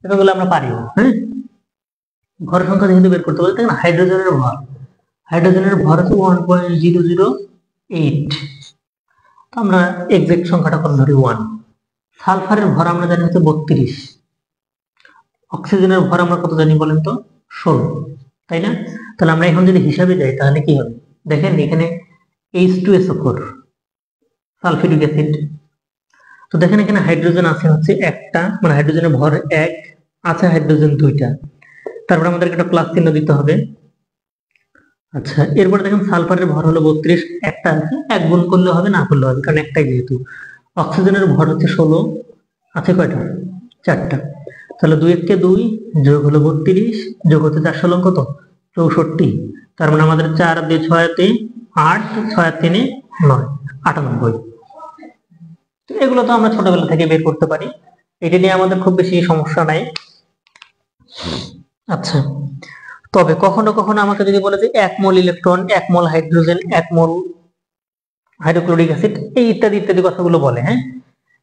এগুলো আমরা পারি। হ্যাঁ, ভর সংখ্যা যেহেতু বের করতে বলে, দেখেন হাইড্রোজেনের ভর, হাইড্রোজেনের ভর হচ্ছে 1.008, তো আমরা এক্সাক্ট সংখ্যাটা কত ধরি, 1। সালফারের ভর আমরা জানি হচ্ছে 32, অক্সিজেনের ভর আমরা কত জানি বলেন তো? 16, তাই না? তাহলে আমরা এখন যদি হিসাবে যাই তাহলে কি হবে? দেখেন এখানে H2SO4 সালফিউরিক অ্যাসিড। তো দেখেন এখানে হাইড্রোজেন আছে হচ্ছে একটা, মানে হাইড্রোজেনের ভর 1, আছে হাইড্রোজেন 2টা, তারপর আমাদেরকে একটা প্লাস চিহ্ন দিতে হবে। আচ্ছা, এরপরে দেখেন সালফারের ভর হলো 32, একটা আছে, এক গুণ করলে হবে না করলে হবে, কারণ একটাই যেহেতু। অক্সিজেনের ভর হচ্ছে 16, আছে কয়টা? 4টা। তাহলে 2 1 কে 2, যোগ হলো 32, যোগ হচ্ছে 4 16 কত? 64। তার মানে আমাদের 4 দিয়ে 6 তে 8, 6 আর 3 9, 98। তো এগুলো তো আমরা ছোটবেলা থেকে বের করতে পারি, এটা নিয়ে আমাদের খুব বেশি সমস্যা নাই। আচ্ছা, তবে কখনো কখনো আমাকে যদি বলে যে 1 মোল ইলেকট্রন, 1 মোল হাইড্রোজেন, 1 মোল হাইড্রোক্লোরিক অ্যাসিড, এই ইত্যাদি ইত্যাদি কথাগুলো বলে, হ্যাঁ,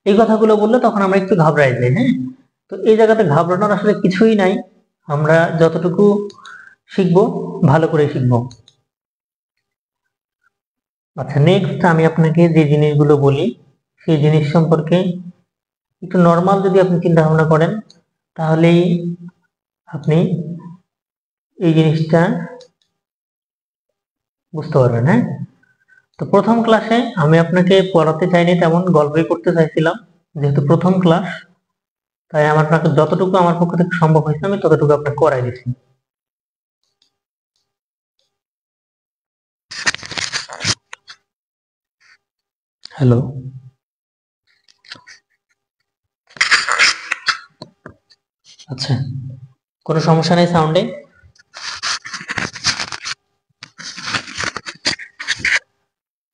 এই কথাগুলো বললে তখন আমরা একটু ঘাবড়াই যাই, হ্যাঁ। তো এই জায়গাতে ঘাবড়ানোর আসলে কিছুই নাই, আমরা যতটুকু শিখবো ভালো করে শিখবো। আচ্ছা, নেক্সট আমি আপনাকে যে জিনিসগুলো বলি সেই জিনিস সম্পর্কে একটু নর্মাল যদি আপনি চিন্তা ভাবনা করেন তাহলেই আপনি এই জিনিসটা বুঝতে পারবেন, হ্যাঁ। তো প্রথম ক্লাসে আমি আপনাকে পড়াতে চাইনি, তেমন গল্পই করতে চাইছিলাম, যেহেতু প্রথম ক্লাস, তাই আমার আপনাকে যতটুকু আমার পক্ষ থেকে সম্ভব হয়েছে আমি ততটুকু আপনাকে করাই দিচ্ছি। হ্যালো, আচ্ছা, কোনো সমস্যা নেই সাউন্ডে?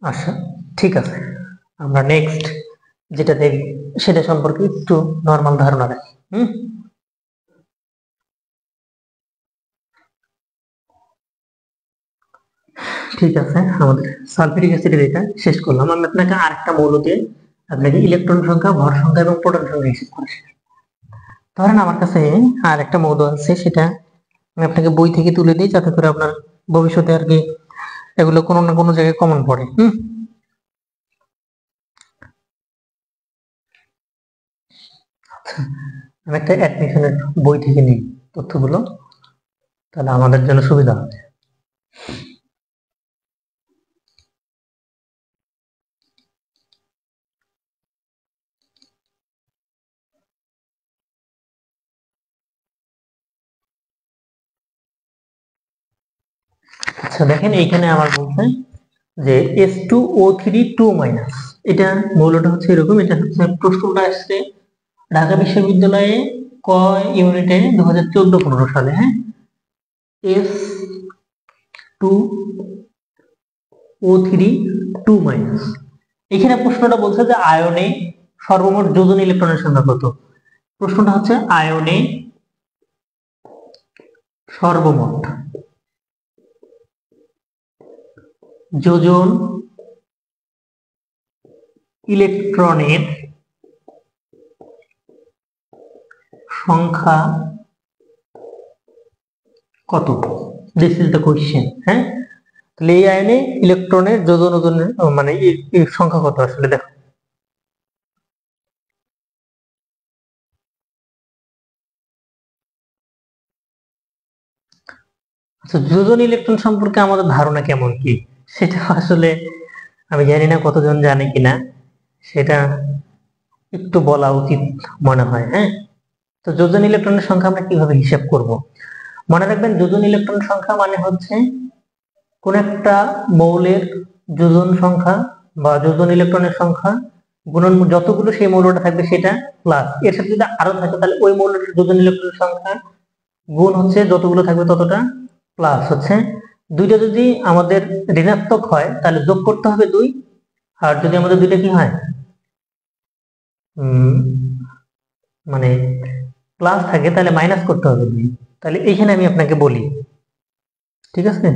আচ্ছা, ঠিক আছে, আমরা নেক্সট যেটা দেখব সেটা সম্পর্কে একটু নর্মাল ধারণা রাখি। ঠিক আছে, আমাদের সালফিউরিক অ্যাসিডের এটা শেষ করলাম। আমি আপনাকে আরেকটা মৌল দিয়ে আপনাকে ইলেকট্রন সংখ্যা, ভর সংখ্যা এবং প্রোটন সংখ্যা হিসেব করে শেখাবো। ধরেন আমার কাছে আর একটা মৌল আছে, সেটা আমি আপনাকে বই থেকে তুলে দিই যাতে করে আপনার ভবিষ্যতে আর কি এগুলো কোনো না কোনো জায়গায় কমন পড়ে। আচ্ছা, আমি একটা অ্যাডমিশনের বই থেকে নিই তথ্যগুলো, তাহলে আমাদের জন্য সুবিধা হবে। আচ্ছা, দেখেন এইখানে আমার বলছে যে S2O3 2-, এটা মৌলটা হচ্ছে এরকম, এটা হচ্ছে প্রশ্নটা আসছে ঢাকা বিশ্ববিদ্যালয়ে ক ইউনিটে 2014-15 সালে, হ্যাঁ। S2O3 2-, এখানে প্রশ্নটা বলছে যে আয়নে সর্বমোট যোজন ইলেকট্রনের সংখ্যা কত। প্রশ্নটা হচ্ছে আয়নে সর্বমোট যোজন ইলেকট্রনের সংখ্যা কত, দিস ইজ দ্য কোয়েশ্চেন, হ্যাঁ। তাহলে এই আয়নে ইলেকট্রনের যোজন ওজনের মানে এই সংখ্যা কত আসলে দেখো। আচ্ছা, যোজন ইলেকট্রন সম্পর্কে আমাদের ধারণা কেমন কি সেটা আসলে আমি জানি না কতজন জানে কিনা, সেটা একটু বলা উচিত মনে হয়, হ্যাঁ। তো যোজন ইলেকট্রনের সংখ্যা আমরা কিভাবে হিসাব করব? মনে রাখবেন, যোজন ইলেকট্রন সংখ্যা মানে হচ্ছে কোন একটা মৌলের যোজন সংখ্যা বা যোজন ইলেকট্রনের সংখ্যা গুণন যতগুলো সেই মৌলটা থাকবে সেটা, প্লাস এর সাথে যদি আরো থাকে তাহলে ওই মৌলটার যোজন ইলেকট্রনের সংখ্যা গুণ হচ্ছে যতগুলো থাকবে ততটা, প্লাস হচ্ছে দুইটা যদি আমাদের ঋণাত্মক হয় তাহলে যোগ করতে হবে 2, আর যদি আমাদের দুইটা কি হয় উম মানে প্লাস থাকে তাহলে মাইনাস করতে হবে 2। তাহলে এইখানে আমি আপনাকে বলি, ঠিক আছে।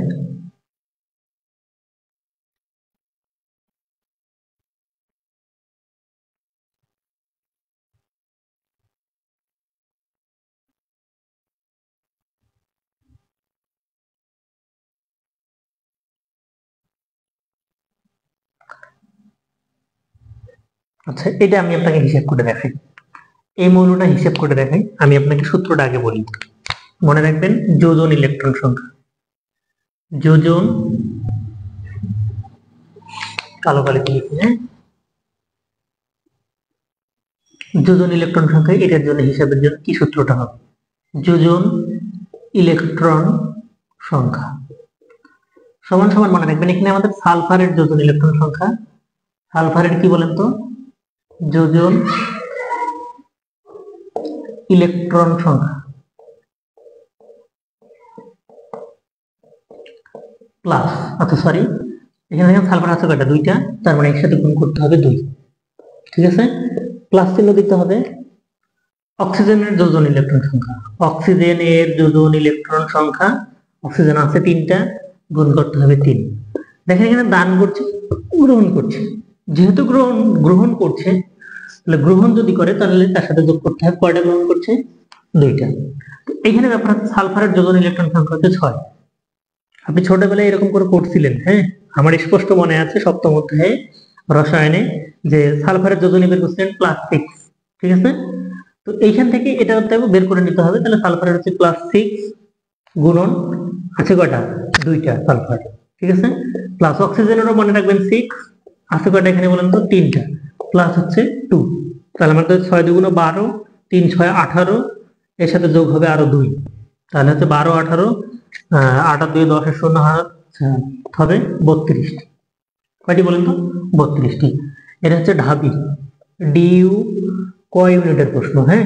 আচ্ছা, এটা আমি আপনাকে হিসাব করে দেখাই। এই মৌলটা হিসাব করে দেখাই। আমি আপনাকে সূত্রটা আগে বলি, মনে রাখবেন। যোজন ইলেকট্রন সংখ্যা, যোজন, কালো কালিতে লিখি, হ্যাঁ, যোজন ইলেকট্রন সংখ্যা, এটার জন্য হিসাবের জন্য কি সূত্রটা হবে? যোজন ইলেকট্রন সংখ্যা সমান সমান, মনে রাখবেন এখানে আমাদের সালফারের যোজন ইলেকট্রন সংখ্যা, সালফারের কি বলেন তো, যোজন ইলেকট্রন সংখ্যা প্লাস, আচ্ছা সরি, এখানে দেখেন সালফার আছে কয়টা? দুইটা, তার মানে একসাথে গুণ করতে হবে 2, ঠিক আছে। প্লাস চিহ্ন দিতে হবে অক্সিজেনের যোজন ইলেকট্রন সংখ্যা, অক্সিজেনের যোজন ইলেকট্রন সংখ্যা, অক্সিজেন আছে 3টা, গুণ করতে হবে 3। দেখেন এখানে দান করছে, গ্রহণ করছে, যেহেতু গ্রহণ গ্রহণ করছে, তাহলে গ্রহণ যদি করে তাহলে তার সাথে যোগ করতে হবে কয়টা গ্রহণ করছে? 2টা। এখানে ব্যাপার হচ্ছে সালফারের যোজন ইলেকট্রন সংখ্যা হচ্ছে 6। আপনি ছোটবেলায় এরকম করে করছিলেন, হ্যাঁ, আমার স্পষ্ট মনে আছে সপ্তম অধ্যায়ে রসায়নে, যে সালফারের যোজনী বের করছিলেন +6, ঠিক আছে। তো এইখান থেকে এটা বের করে নিতে হবে, তাহলে সালফারের হচ্ছে +6 গুণন আছে কয়টা? 2টা সালফার, ঠিক আছে। প্লাস অক্সিজেনেরও মনে রাখবেন 6 আছে কয়টা এখানে বলেন তো? 3টা, প্লাস হচ্ছে 2, তাহলে আমাদের 6 2 গুণ 12, 3 6 18, এর সাথে যোগ হবে আরো 2, তাহলে হচ্ছে 12 18, 8 আর 2 10 এর শূন্য হবে 32। কয়টি বলেন তো? 32টি। এটা হচ্ছে ঢাবি ডিইউ কয় ইউনিটের প্রশ্ন, হ্যাঁ,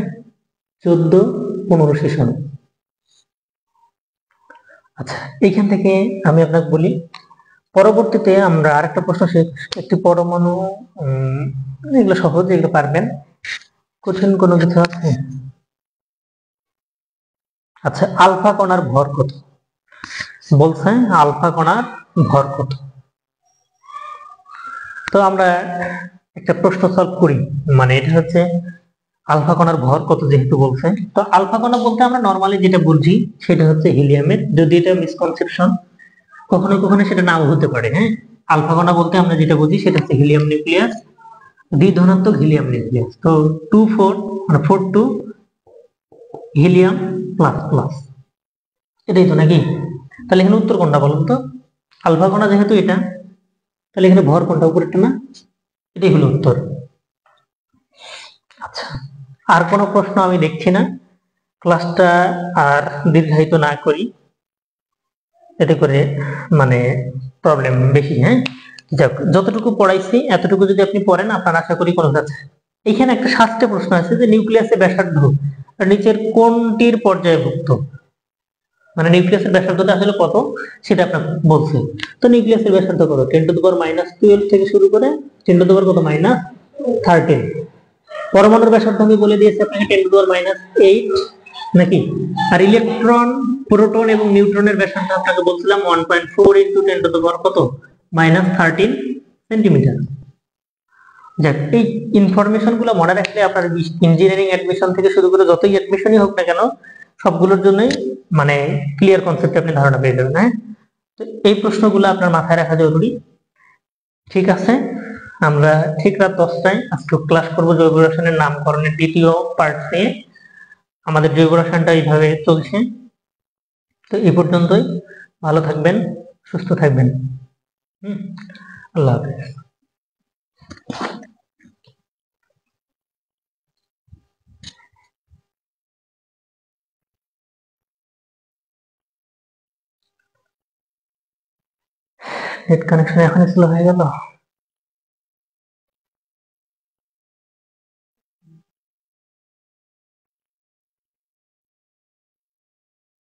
14 15 সেশন। আচ্ছা, এইখান থেকে আমি আপনাকে বলি, পরবর্তীতে আমরা আরেকটা প্রশ্ন একটি পরমাণু, এগুলো সহজ, এগুলো পারবেন, কঠিন কোনো কিছু আছে? আচ্ছা, আলফা কণার ভর কত? বলছে আলফা কণার ভর কত। তো আমরা একটা প্রশ্ন সলভ করি, মানে এটা হচ্ছে আলফা কণার ভর কত যেহেতু বলছে, তো আলফা কণা বলতে আমরা নর্মালি যেটা বুঝি সেটা হচ্ছে হিলিয়ামের, যদি এটা মিসকনসেপশন, কখনো কখনো সেটা নাও হতে পারে, হ্যাঁ। আলফা কণা বলতে আমরা যেটা বুঝি সেটা হচ্ছে হিলিয়াম নিউক্লিয়াস, দ্বিধনাত্মক হিলিয়াম নিউক্লিয়াস। তো 2 4 মানে 4 2 হিলিয়াম প্লাস প্লাস, এটাই তো নাকি? তাহলে এখানে উত্তর কোনটা বলুন তো? আলফা কণা যেহেতু এটা, তাহলে এখানে ভর কোনটা? উপরেরটা না? এটাই হলো উত্তর। আচ্ছা, আর কোনো প্রশ্ন আমি দেখছি না, ক্লাসটা আর দীর্ঘায়িত না করি, এতে করে মানে প্রবলেম বেশি, হ্যাঁ। যাক, যতটুকু পড়াইছি এতটুকু যদি আপনি পড়েন, আপনার আশা করি কোনো কাছে। এখানে একটা শাস্ত্রে প্রশ্ন আছে যে নিউক্লিয়াসের ব্যাসার্ধ নিচের কোনটির পর্যায়ভুক্ত, মানে নিউক্লিয়াসের ব্যাসার্ধটা আসলে কত সেটা আপনার বলছে। তো নিউক্লিয়াসের ব্যাসার্ধ কত? 10⁻12 থেকে শুরু করে 10 কত -13। পরমাণুর ব্যাসার্ধ আমি বলে দিয়েছি আপনাকে 10⁻8 নাকি? আর ইলেকট্রন, প্রোটন এবং নিউট্রনের ব্যাসার্ধ আপনাকে বলছিলাম 1.4 × 10 কত -13 সেন্টিমিটার। যাক, এই ইনফরমেশন গুলো মনে রাখলে আপনার ইঞ্জিনিয়ারিং অ্যাডমিশন থেকে শুরু করে যতই অ্যাডমিশনই হোক না কেন, সবগুলোর জন্যই মানে ক্লিয়ার কনসেপ্ট আপনি ধারণা পেয়ে যাবেন, হ্যাঁ। তো এই প্রশ্নগুলো আপনার মাথায় রাখা জরুরি, ঠিক আছে। আমরা ঠিক রাত 10টায় আজকে ক্লাস করবো জৈব রসায়নের নামকরণের দ্বিতীয় পার্ট নিয়ে। আমাদের জৈব রসায়নটা এইভাবে চলছে। তো এই পর্যন্তই, ভালো থাকবেন, সুস্থ থাকবেন, আল্লাহ হাফেজ। নেট কানেকশন এখনই স্লো হয়ে গেল।